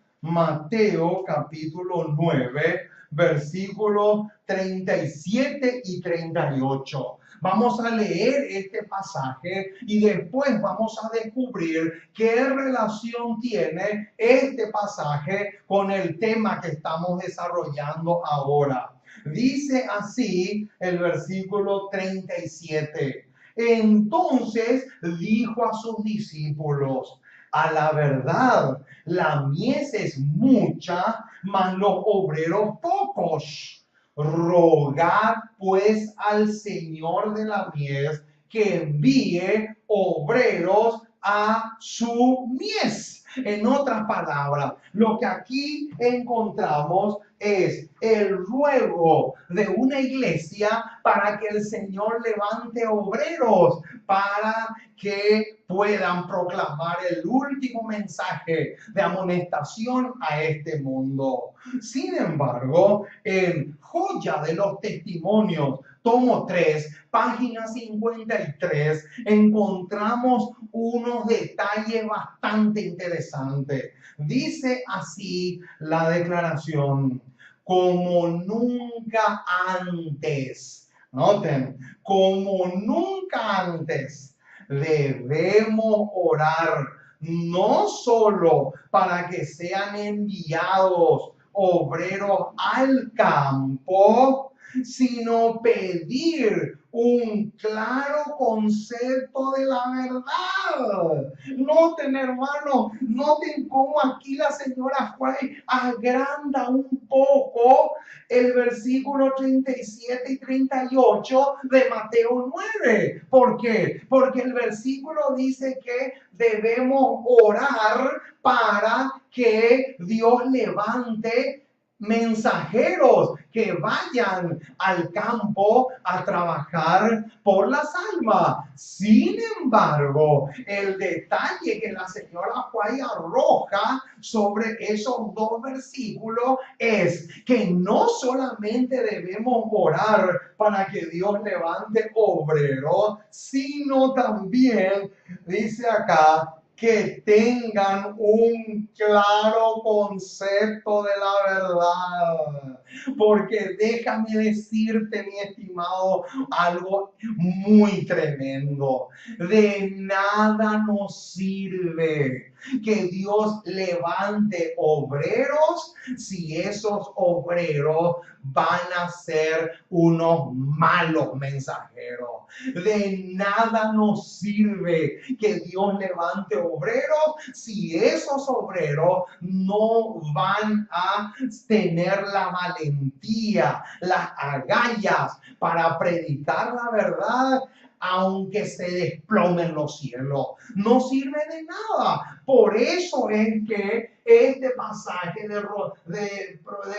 versículos 37 y 38. Vamos a leer este pasaje y después vamos a descubrir qué relación tiene este pasaje con el tema que estamos desarrollando ahora. Dice así el versículo 37. Entonces dijo a sus discípulos: a la verdad, la mies es mucha, mas los obreros pocos. Rogad pues al Señor de la mies que envíe obreros a su mies. En otras palabras, lo que aquí encontramos es el ruego de una iglesia para que el Señor levante obreros para que puedan proclamar el último mensaje de amonestación a este mundo. Sin embargo, en Joya de los Testimonios, tomo 3, página 53, encontramos unos detalles bastante interesantes. Dice así la declaración: como nunca antes. Noten, como nunca antes debemos orar, no solo para que sean enviados obreros al campo, sino pedir un claro concepto de la verdad. Noten, hermanos, noten cómo aquí la señora White agranda un poco el versículo 37 y 38 de Mateo 9. ¿Por qué? Porque el versículo dice que debemos orar para que Dios levante mensajeros que vayan al campo a trabajar por las almas. Sin embargo, el detalle que la señora White arroja sobre esos dos versículos es que no solamente debemos orar para que Dios levante obreros, sino también, dice acá, que tengan un claro concepto de la verdad. Porque déjame decirte, mi estimado, algo muy tremendo. De nada nos sirve que Dios levante obreros si esos obreros van a ser unos malos mensajeros. De nada nos sirve que Dios levante obreros si esos obreros no van a tener la valentía, las agallas para predicar la verdad, aunque se desplomen los cielos. No sirve de nada. Por eso es que este pasaje de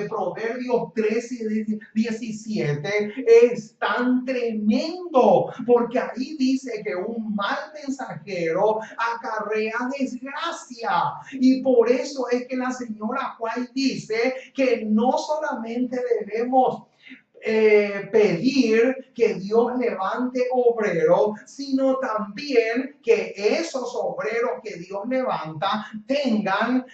Proverbios 13 y 17 es tan tremendo, porque ahí dice que un mal mensajero acarrea desgracia. Y por eso es que la señora White dice que no solamente debemos pedir que Dios levante obreros, sino también que esos obreros que Dios levanta tengan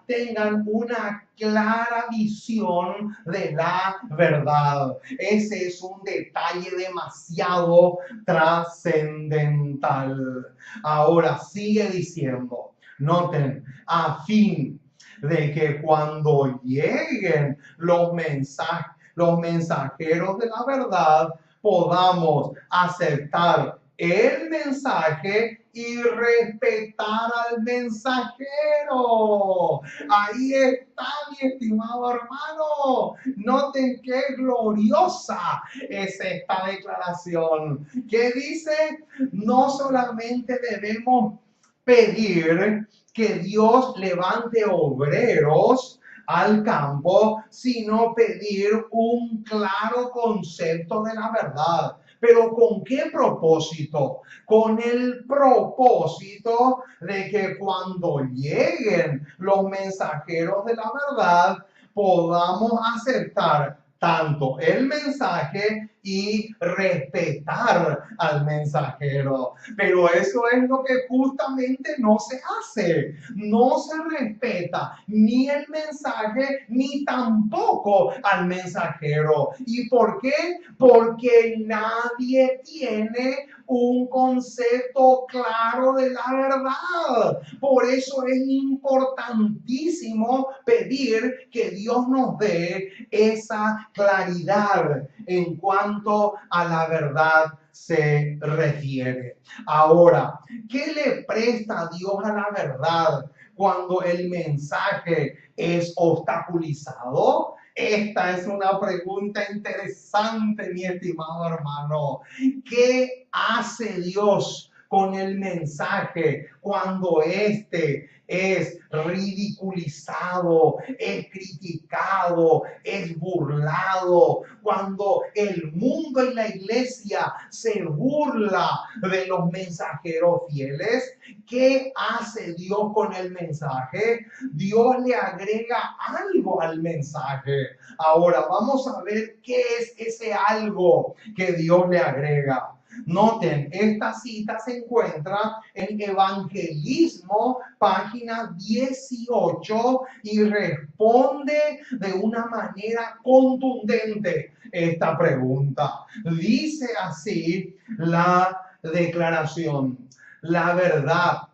tengan una clara visión de la verdad. Ese es un detalle demasiado trascendental. Ahora sigue diciendo, noten, a fin de que cuando lleguen los mensajeros de la verdad, podamos aceptar el mensaje y respetar al mensajero. Ahí está, mi estimado hermano. Noten qué gloriosa es esta declaración. ¿Qué dice? No solamente debemos pedir que Dios levante obreros al campo, sino pedir un claro concepto de la verdad. ¿Pero con qué propósito? Con el propósito de que cuando lleguen los mensajeros de la verdad, podamos aceptar tanto el mensaje y respetar al mensajero. Pero eso es lo que justamente no se hace. No se respeta ni el mensaje ni tampoco al mensajero. ¿Y por qué? Porque nadie tiene un concepto claro de la verdad. Por eso es importantísimo pedir que Dios nos dé esa claridad en cuanto a la verdad se refiere. Ahora, ¿qué le presta Dios a la verdad cuando el mensaje es obstaculizado? Esta es una pregunta interesante, mi estimado hermano. ¿Qué hace Dios con el mensaje cuando éste es ridiculizado, es criticado, es burlado? Cuando el mundo y la iglesia se burla de los mensajeros fieles, ¿qué hace Dios con el mensaje? Dios le agrega algo al mensaje. Ahora vamos a ver qué es ese algo que Dios le agrega. Noten, esta cita se encuentra en Evangelismo, página 18, y responde de una manera contundente esta pregunta. Dice así la declaración: la verdad,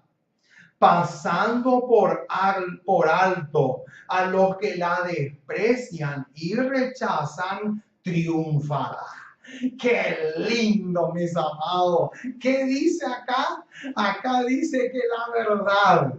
pasando por alto a los que la desprecian y rechazan, triunfará. Qué lindo, mis amados. ¿Qué dice acá? Acá dice que la verdad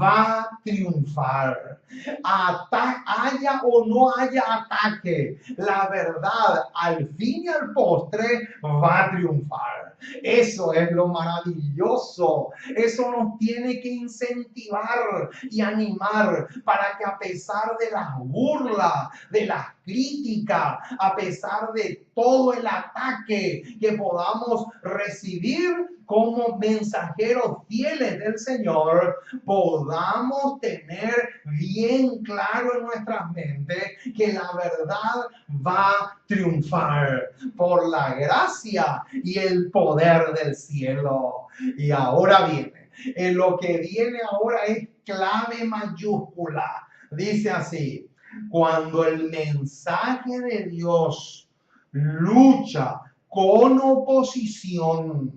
va a triunfar. Haya o no haya ataque, la verdad al fin y al postre va a triunfar. Eso es lo maravilloso. Eso nos tiene que incentivar y animar para que, a pesar de las burlas, de las críticas, a pesar de todo el ataque que podamos recibir como mensajeros fieles del Señor, podamos tener bien claro en nuestras mentes que la verdad va a triunfar por la gracia y el poder del cielo. Y ahora viene, en lo que viene ahora es clave mayúscula. Dice así: cuando el mensaje de Dios lucha con oposición,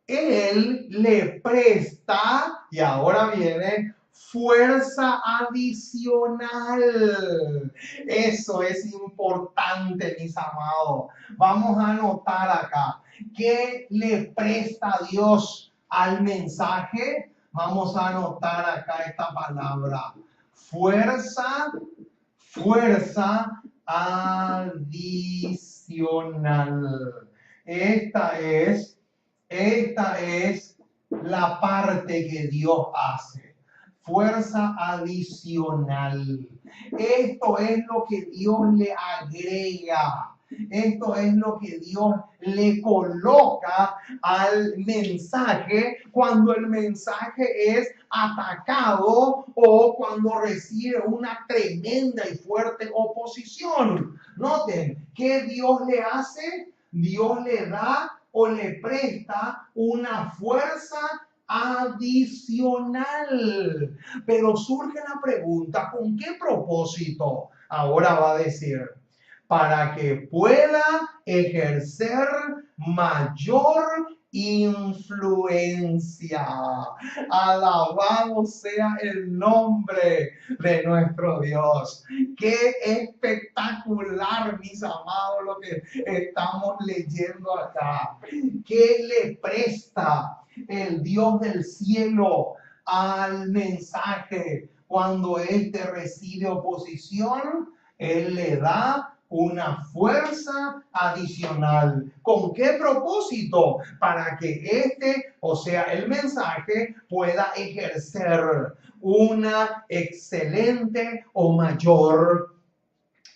Él le presta, y ahora viene, fuerza adicional. Eso es importante, mis amados. Vamos a anotar acá: ¿qué le presta Dios al mensaje? Vamos a anotar acá esta palabra: fuerza, fuerza adicional. Esta es la parte que Dios hace. Fuerza adicional. Esto es lo que Dios le agrega. Esto es lo que Dios le coloca al mensaje cuando el mensaje es atacado o cuando recibe una tremenda y fuerte oposición. Noten, ¿qué Dios le hace? Dios le da o le presta una fuerza adicional. Pero surge la pregunta: ¿con qué propósito? Ahora va a decir: para que pueda ejercer mayor influencia. Alabado sea el nombre de nuestro Dios. Qué espectacular, mis amados, lo que estamos leyendo acá. ¿Qué le presta el Dios del cielo al mensaje cuando éste recibe oposición? Él le da una fuerza adicional. ¿Con qué propósito? Para que o sea, el mensaje, pueda ejercer una excelente o mayor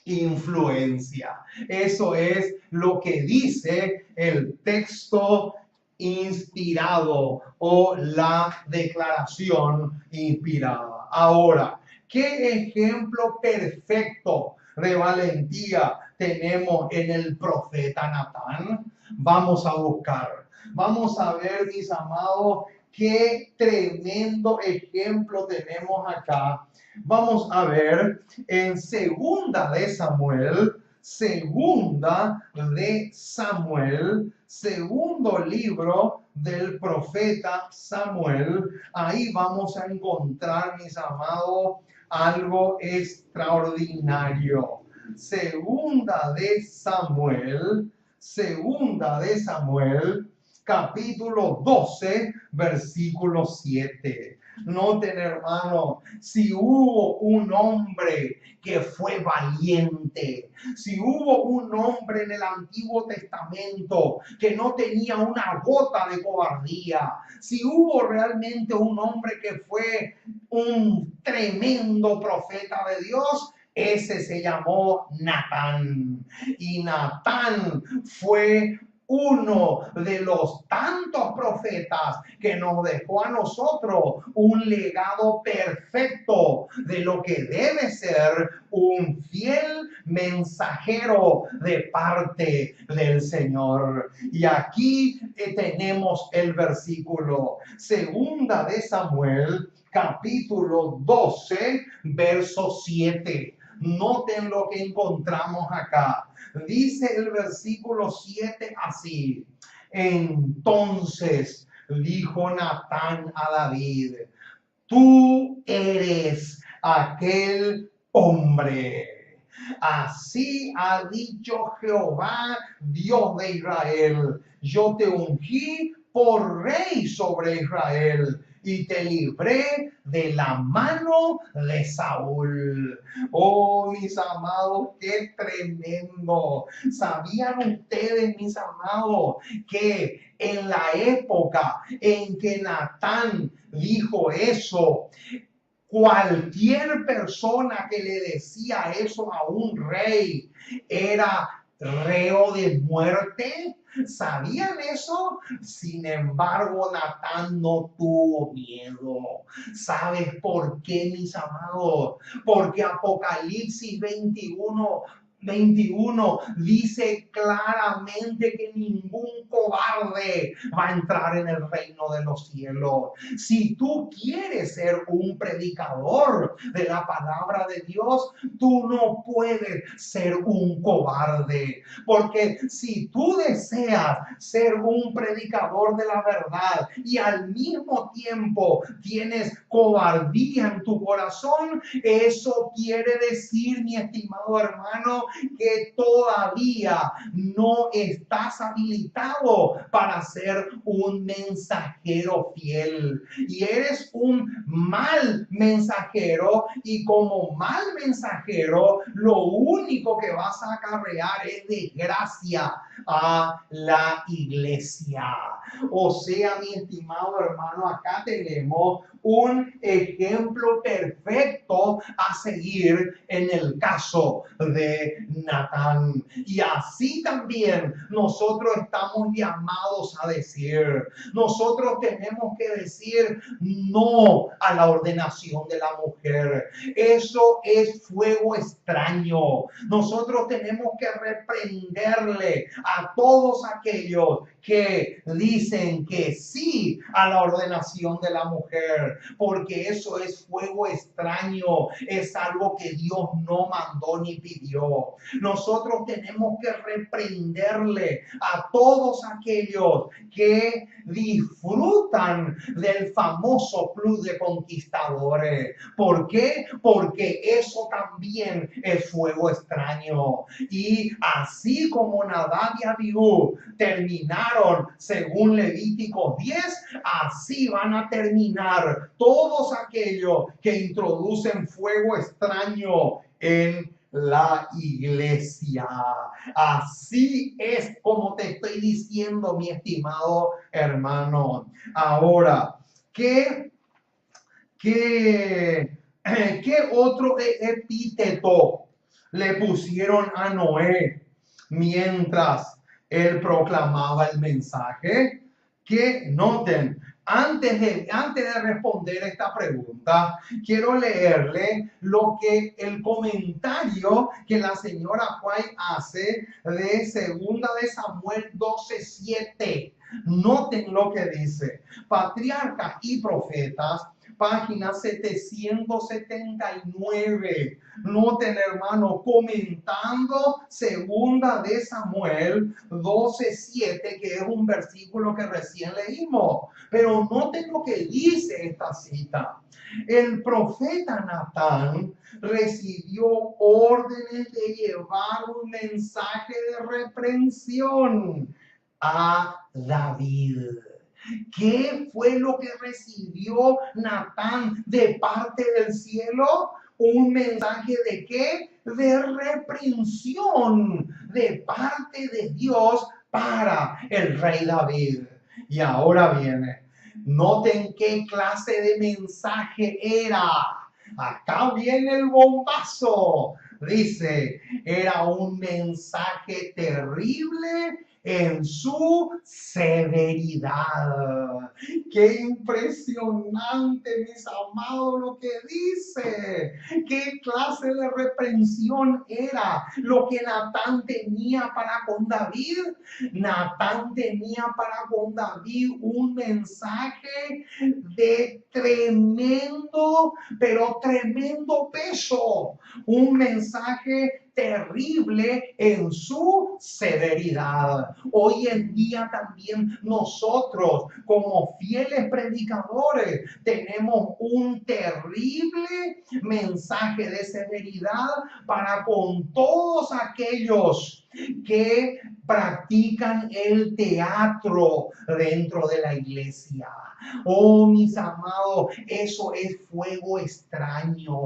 influencia. Eso es lo que dice el texto inspirado o la declaración inspirada. Ahora, ¿qué ejemplo perfecto de valentía tenemos en el profeta Natán? Vamos a buscar. Vamos a ver, mis amados, qué tremendo ejemplo tenemos acá. Vamos a ver en segunda de Samuel, segundo libro del profeta Samuel. Ahí vamos a encontrar, mis amados, algo extraordinario. Segunda de Samuel, capítulo 12, versículo 7. Noten, hermano, si hubo un hombre que fue valiente, si hubo un hombre en el Antiguo Testamento que no tenía una gota de cobardía, si hubo realmente un hombre que fue un tremendo profeta de Dios, ese se llamó Natán. Y Natán fue uno de los tantos profetas que nos dejó a nosotros un legado perfecto de lo que debe ser un fiel mensajero de parte del Señor. Y aquí tenemos el versículo, segunda de Samuel, capítulo 12, verso 7. Noten lo que encontramos acá. Dice el versículo 7 así: entonces dijo Natán a David, tú eres aquel hombre. Así ha dicho Jehová, Dios de Israel, yo te ungí por rey sobre Israel y te libré de la mano de Saúl. Oh, mis amados, qué tremendo. ¿Sabían ustedes, mis amados, que en la época en que Natán dijo eso, cualquier persona que le decía eso a un rey era reo de muerte? ¿Sabían eso? Sin embargo, Natán no tuvo miedo. ¿Sabes por qué, mis amados? Porque Apocalipsis 21 dice claramente que ningún cobarde va a entrar en el reino de los cielos. Si tú quieres ser un predicador de la palabra de Dios, tú no puedes ser un cobarde, porque si tú deseas ser un predicador de la verdad y al mismo tiempo tienes cobardía en tu corazón, eso quiere decir, mi estimado hermano, que todavía no estás habilitado para ser un mensajero fiel y eres un mal mensajero, y como mal mensajero lo único que vas a acarrear es desgracia a la iglesia. O sea, mi estimado hermano, acá tenemos un ejemplo perfecto a seguir en el caso de Natán. Y así también nosotros estamos llamados a decir, nosotros tenemos que decir no a la ordenación de la mujer. Eso es fuego extraño. Nosotros tenemos que reprenderle a todos aquellos que dicen que sí a la ordenación de la mujer, porque eso es fuego extraño, es algo que Dios no mandó ni pidió. Nosotros tenemos que reprenderle a todos aquellos que disfrutan del famoso club de conquistadores. ¿Por qué? Porque eso también es fuego extraño. Y así como Nadab y Abiú terminaron según Levítico 10, así van a terminar todos aquellos que introducen fuego extraño en la iglesia. Así es como te estoy diciendo, mi estimado hermano. Ahora, ¿qué otro epíteto le pusieron a Noé mientras él proclamaba el mensaje? Que noten, Antes de responder esta pregunta, quiero leerle lo que el comentario que la señora White hace de Segunda de Samuel 12:7. Noten lo que dice. Patriarcas y Profetas, página 779. Noten, hermano, comentando Segunda de Samuel 12:7, que es un versículo que recién leímos. Pero noten lo que dice esta cita. El profeta Natán recibió órdenes de llevar un mensaje de reprensión a David. ¿Qué fue lo que recibió Natán de parte del cielo? Un mensaje ¿de qué? De reprensión de parte de Dios para el rey David. Y ahora viene, noten qué clase de mensaje era. Acá viene el bombazo. Dice, era un mensaje terrible en su severidad. Qué impresionante, mis amados, lo que dice. Qué clase de reprensión era lo que Natán tenía para con David. Natán tenía para con David un mensaje de tremendo, pero tremendo peso. Un mensaje terrible en su severidad. Hoy en día también nosotros, como fieles predicadores, tenemos un terrible mensaje de severidad para con todos aquellos que practican el teatro dentro de la iglesia. Oh, mis amados, eso es fuego extraño.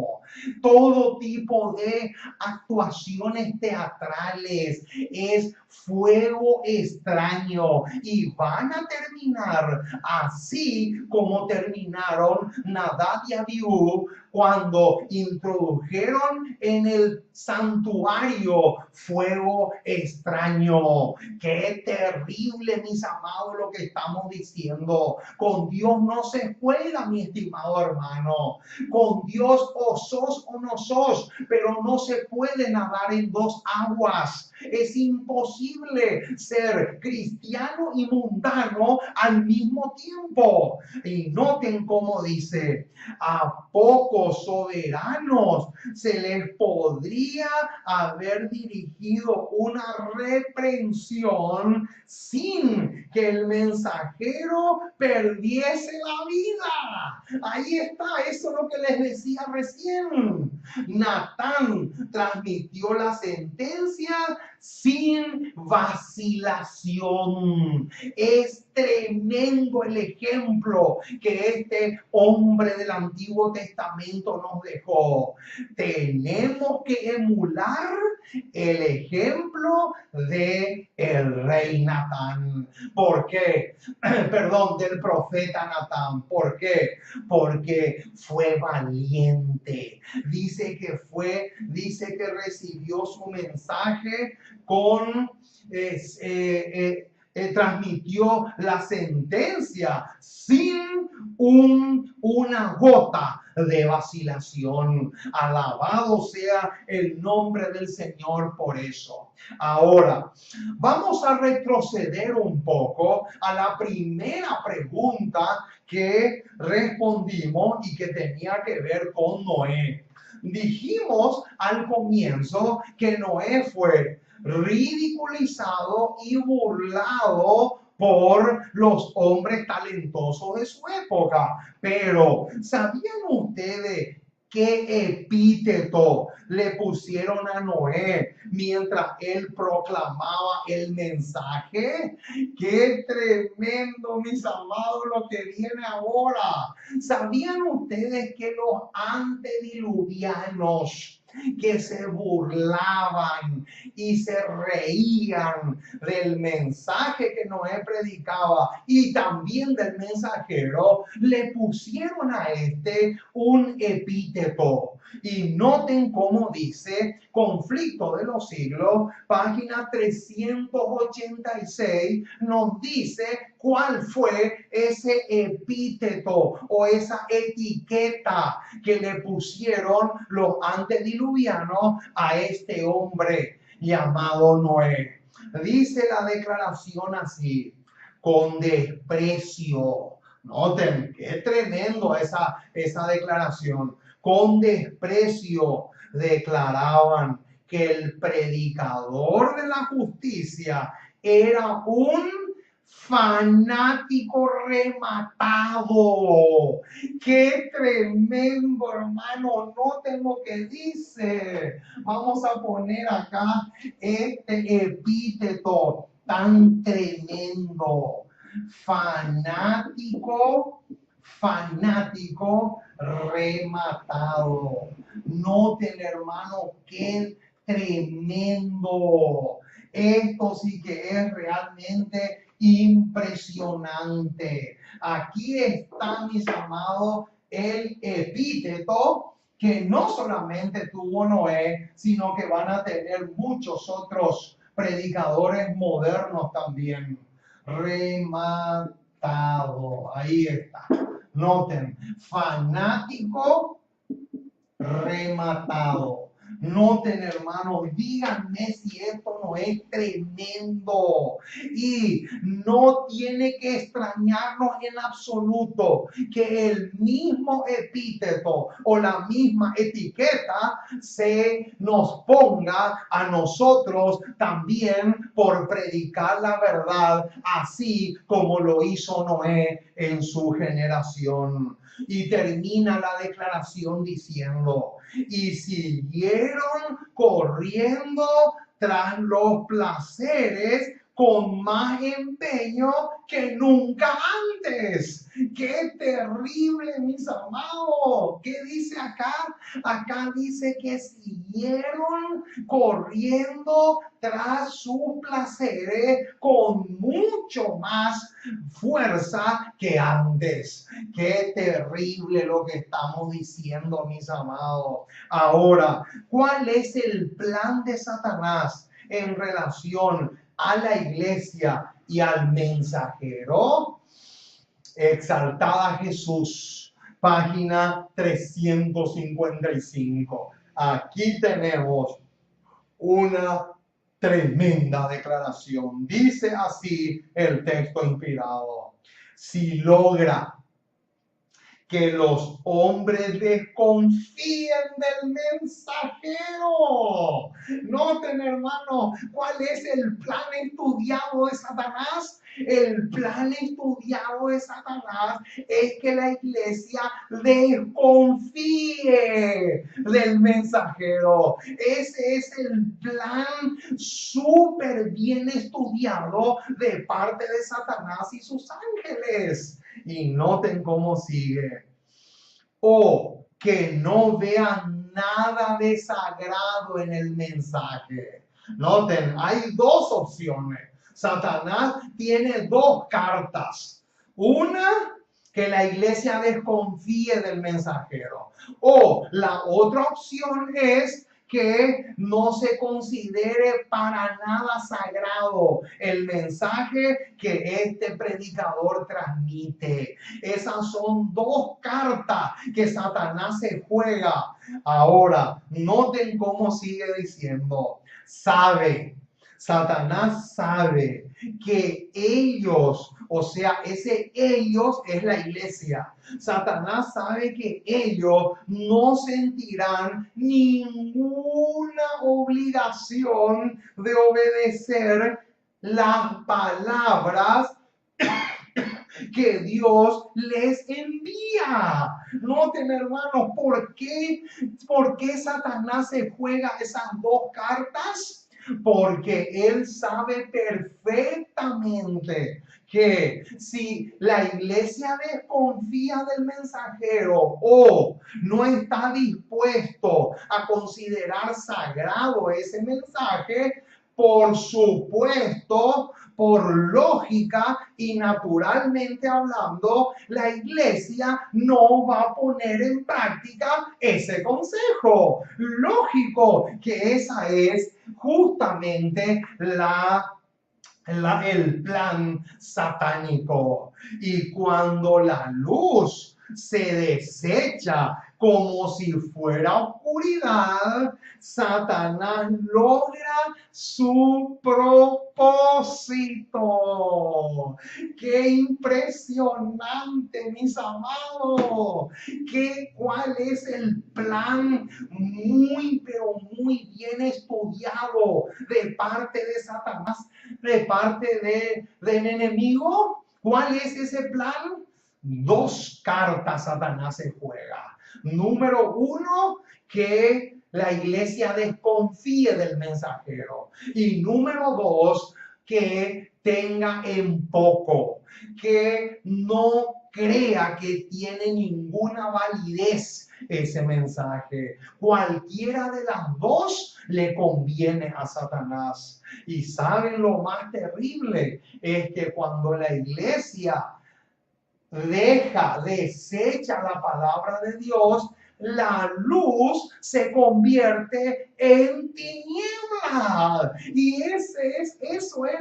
Todo tipo de actuaciones teatrales es fuego extraño y van a terminar así como terminaron Nadab y Abiú cuando introdujeron en el santuario fuego extraño. Qué terrible, mis amados, lo que estamos diciendo. Con Dios no se juega, mi estimado hermano. Con Dios o sos o no sos, pero no se puede nadar en dos aguas. Es imposible ser cristiano y mundano al mismo tiempo. Y noten cómo dice, a pocos soberanos se les podría haber dirigido una reprensión sin que el mensajero perdiese la vida. Ahí está, eso es lo que les decía recién. Natán transmitió la sentencia sin vacilación. Es tremendo el ejemplo que este hombre del Antiguo Testamento nos dejó. Tenemos que emular el ejemplo de el rey Natán. ¿Por qué? Perdón, del profeta Natán. ¿Por qué? Porque fue valiente. Dice que recibió su mensaje con transmitió la sentencia sin una gota de vacilación. Alabado sea el nombre del Señor por eso. Ahora, vamos a retroceder un poco a la primera pregunta que respondimos y que tenía que ver con Noé. Dijimos al comienzo que Noé fue ridiculizado y burlado por los hombres talentosos de su época. Pero, ¿sabían ustedes qué epíteto le pusieron a Noé mientras él proclamaba el mensaje? ¡Qué tremendo, mis amados, lo que viene ahora! ¿Sabían ustedes que los antediluvianos que se burlaban y se reían del mensaje que Noé predicaba y también del mensajero, le pusieron a este un epíteto? Y noten cómo dice Conflicto de los Siglos, página 386, nos dice cuál fue ese epíteto o esa etiqueta que le pusieron los antediluvianos a este hombre llamado Noé. Dice la declaración así: con desprecio. Noten, qué tremendo esa declaración. Con desprecio declaraban que el predicador de la justicia era un fanático rematado. Qué tremendo, hermano. Noten lo que dice. Vamos a poner acá este epíteto tan tremendo. Fanático rematado. Noten, hermano, qué tremendo. Esto sí que es realmente impresionante. Aquí está, mis amados, el epíteto que no solamente tuvo Noé, sino que van a tener muchos otros predicadores modernos también. Rematado. Ahí está. Noten, fanático rematado. Noten, hermanos, díganme si esto no es tremendo. Y no tiene que extrañarnos en absoluto que el mismo epíteto o la misma etiqueta se nos ponga a nosotros también por predicar la verdad, así como lo hizo Noé en su generación. Y termina la declaración diciendo: y siguieron corriendo tras los placeres con más empeño que nunca antes. ¡Qué terrible, mis amados! ¿Qué dice acá? Acá dice que siguieron corriendo tras sus placeres con mucho más fuerza que antes. ¡Qué terrible lo que estamos diciendo, mis amados! Ahora, ¿cuál es el plan de Satanás en relación a la iglesia y al mensajero? Exaltada Jesús, página 355. Aquí tenemos una tremenda declaración. Dice así el texto inspirado: si logra que los hombres desconfíen del mensajero. Noten, hermano, ¿cuál es el plan estudiado de Satanás? El plan estudiado de Satanás es que la iglesia desconfíe del mensajero. Ese es el plan súper bien estudiado de parte de Satanás y sus ángeles. Y noten cómo sigue: o que no vean nada de sagrado en el mensaje. Noten, hay dos opciones. Satanás tiene dos cartas. Una, que la iglesia desconfíe del mensajero. O la otra opción es que no se considere para nada sagrado el mensaje que este predicador transmite. Esas son dos cartas que Satanás se juega. Ahora, noten cómo sigue diciendo: Satanás sabe que ellos, o sea, ese ellos es la iglesia. Satanás sabe que ellos no sentirán ninguna obligación de obedecer las palabras que Dios les envía. Noten, hermanos, ¿por qué Satanás se juega esas dos cartas? Porque él sabe perfectamente que si la iglesia desconfía del mensajero o no está dispuesto a considerar sagrado ese mensaje, por supuesto, por lógica y naturalmente hablando, la iglesia no va a poner en práctica ese consejo. Lógico que esa es justamente el plan satánico. Y cuando la luz se desecha como si fuera oscuridad, Satanás logra su propósito. ¡Qué impresionante, mis amados! ¿Cuál es el plan pero muy bien estudiado de parte de Satanás, de parte del enemigo? ¿Cuál es ese plan? Dos cartas Satanás se juega. Número uno, que la iglesia desconfíe del mensajero. Y número dos, que tenga en poco, que no crea que tiene ninguna validez ese mensaje. Cualquiera de las dos le conviene a Satanás. Y saben lo más terrible es que cuando la iglesia desecha la palabra de Dios, la luz se convierte en tiniebla. Y eso es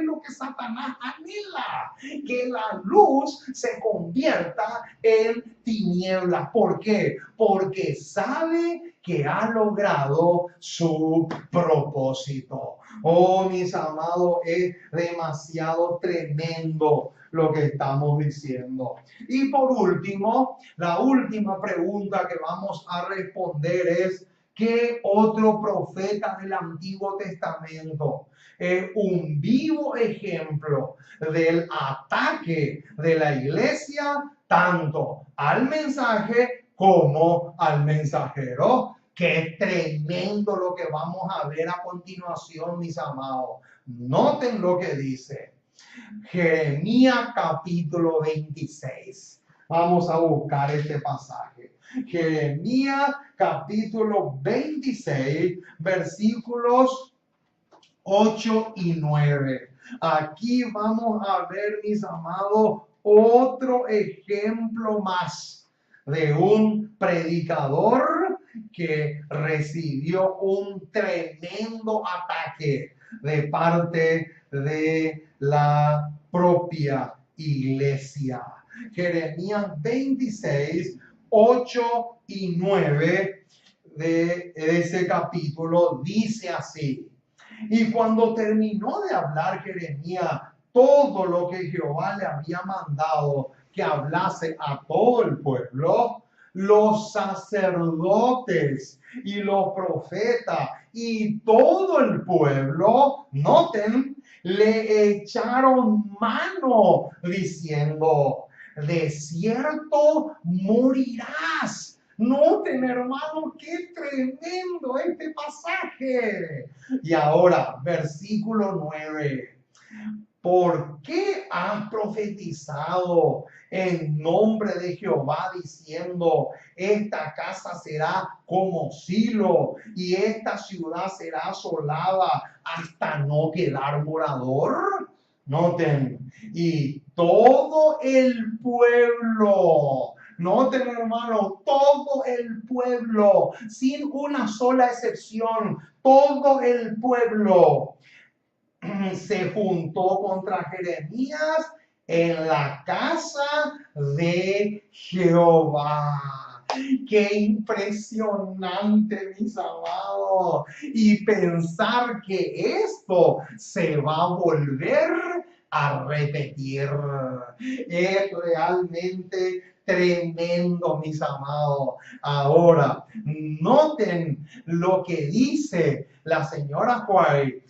lo que Satanás anhela, que la luz se convierta en tiniebla. ¿Por qué? Porque sabe que ha logrado su propósito. Oh, mis amados, es demasiado tremendo lo que estamos diciendo. Y por último, la última pregunta que vamos a responder es: ¿qué otro profeta del Antiguo Testamento es un vivo ejemplo del ataque de la iglesia tanto al mensaje como al mensajero? Qué tremendo lo que vamos a ver a continuación, mis amados. Noten lo que dice Jeremías capítulo 26. Vamos a buscar este pasaje. Jeremías capítulo 26, versículos 8 y 9. Aquí vamos a ver, mis amados, otro ejemplo más de un predicador que recibió un tremendo ataque de parte de la propia iglesia. Jeremías 26, 8 y 9 de ese capítulo dice así: y cuando terminó de hablar Jeremías todo lo que Jehová le había mandado que hablase a todo el pueblo, los sacerdotes y los profetas y todo el pueblo, noten, le echaron mano diciendo: de cierto morirás. Noten, hermano, qué tremendo este pasaje. Y ahora, versículo 9. ¿Por qué has profetizado en nombre de Jehová diciendo: esta casa será como Silo y esta ciudad será asolada hasta no quedar morador? Noten, y todo el pueblo, noten, hermano, todo el pueblo, sin una sola excepción, todo el pueblo se juntó contra Jeremías en la casa de Jehová. Qué impresionante, mis amados. Y pensar que esto se va a volver a repetir. Es realmente tremendo, mis amados. Ahora, noten lo que dice la señora White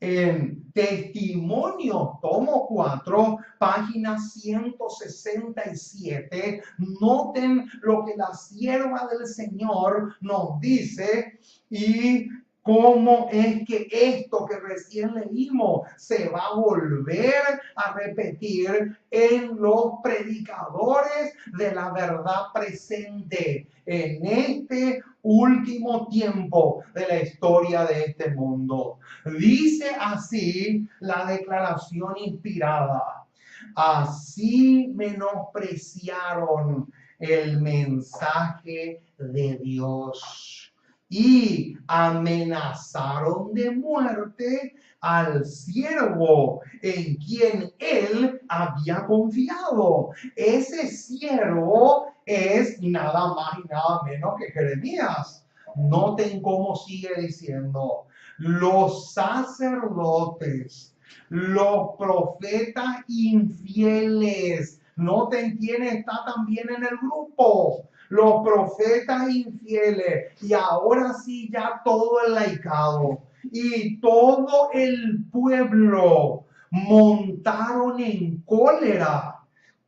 en Testimonio, tomo 4, página 167. Noten lo que la sierva del Señor nos dice y ¿Cómo es que esto que recién leímos se va a volver a repetir en los predicadores de la verdad presente en este último tiempo de la historia de este mundo? Dice así la declaración inspirada: así menospreciaron el mensaje de Dios y amenazaron de muerte al siervo en quien él había confiado. Ese siervo es nada más y nada menos que Jeremías. Noten cómo sigue diciendo: los sacerdotes, los profetas infieles. Noten quién está también en el grupo: los profetas infieles, y ahora sí ya todo el laicado y todo el pueblo montaron en cólera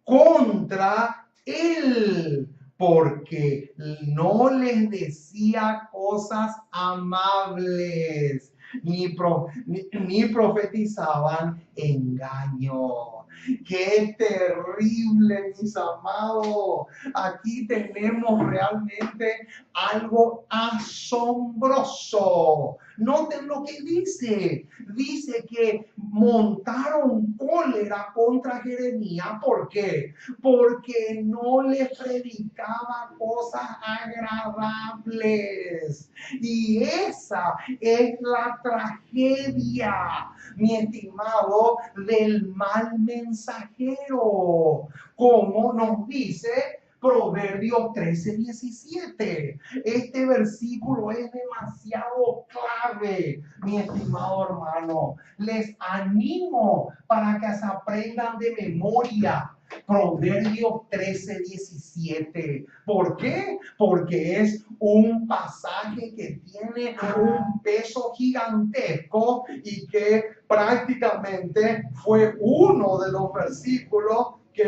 contra él, porque no les decía cosas amables, ni profetizaban engaño. ¡Qué terrible, mis amados! Aquí tenemos realmente algo asombroso. Noten lo que dice. Dice que montaron cólera contra Jeremías. ¿Por qué? Porque no le predicaba cosas agradables. Y esa es la tragedia, mi estimado, del mal mensajero, como nos dice Proverbios 13:17. Este versículo es demasiado clave, mi estimado hermano. Les animo para que se aprendan de memoria Proverbios 13:17. ¿Por qué? Porque es un pasaje que tiene un peso gigantesco y que prácticamente fue uno de los versículos que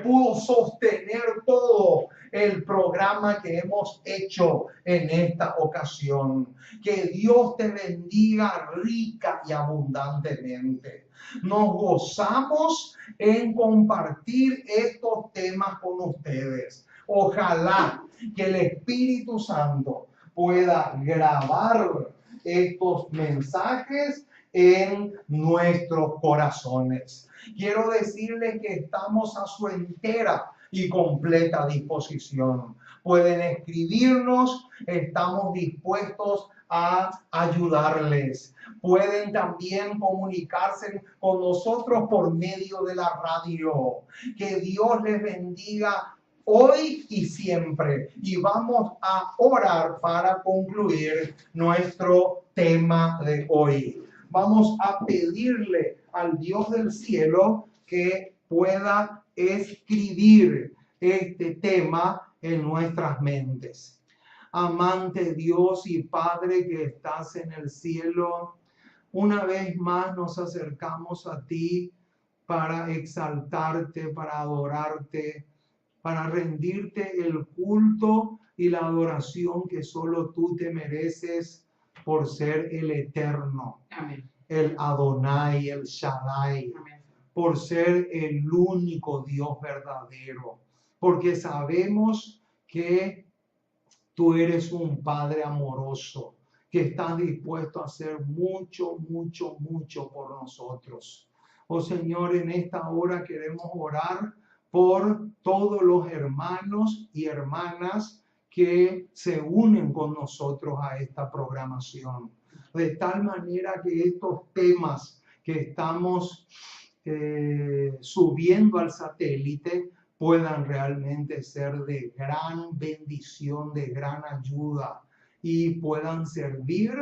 pudo sostener todo el programa que hemos hecho en esta ocasión. Que Dios te bendiga rica y abundantemente. Nos gozamos en compartir estos temas con ustedes. Ojalá que el Espíritu Santo pueda grabar estos mensajes en nuestros corazones. Quiero decirles que estamos a su entera y completa disposición. Pueden escribirnos, estamos dispuestos a ayudarles. Pueden también comunicarse con nosotros por medio de la radio. Que Dios les bendiga hoy y siempre. Y vamos a orar para concluir nuestro tema de hoy. Vamos a pedirle al Dios del cielo que pueda escribir este tema en nuestras mentes. Amante Dios y Padre que estás en el cielo, una vez más nos acercamos a ti para exaltarte, para adorarte, para rendirte el culto y la adoración que solo tú te mereces por ser el eterno. Amén. El Adonai, el Shaddai. Amén. Por ser el único Dios verdadero, porque sabemos que tú eres un Padre amoroso, que estás dispuesto a hacer mucho, mucho, mucho por nosotros. Oh Señor, en esta hora queremos orar por todos los hermanos y hermanas que se unen con nosotros a esta programación. De tal manera que estos temas que estamos subiendo al satélite puedan realmente ser de gran bendición, de gran ayuda y puedan servir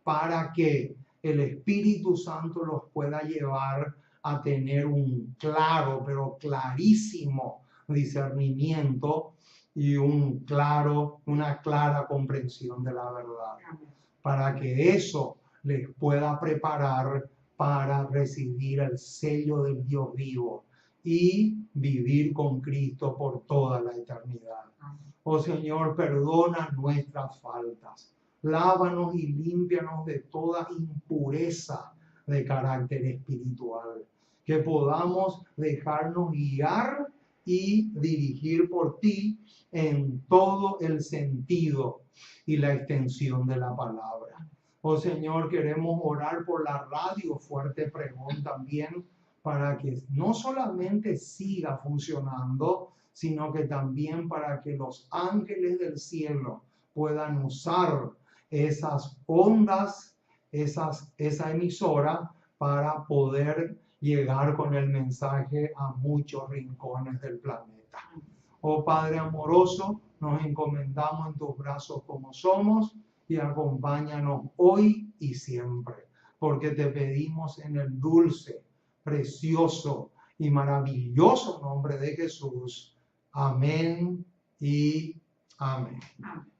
para que el Espíritu Santo los pueda llevar a tener un claro, pero clarísimo discernimiento y una clara comprensión de la verdad, para que eso les pueda preparar para recibir el sello del Dios vivo y vivir con Cristo por toda la eternidad. Oh Señor, perdona nuestras faltas. Lávanos y límpianos de toda impureza de carácter espiritual. Que podamos dejarnos guiar y dirigir por ti en todo el sentido y la extensión de la palabra. Oh Señor, queremos orar por la radio Fuerte Pregón también, para que no solamente siga funcionando, sino que también para que los ángeles del cielo puedan usar esas ondas, esa emisora, para poder llegar con el mensaje a muchos rincones del planeta. Oh Padre amoroso, nos encomendamos en tus brazos como somos y acompáñanos hoy y siempre, porque te pedimos en el dulce, precioso y maravilloso nombre de Jesús. Amén y amén. Amén.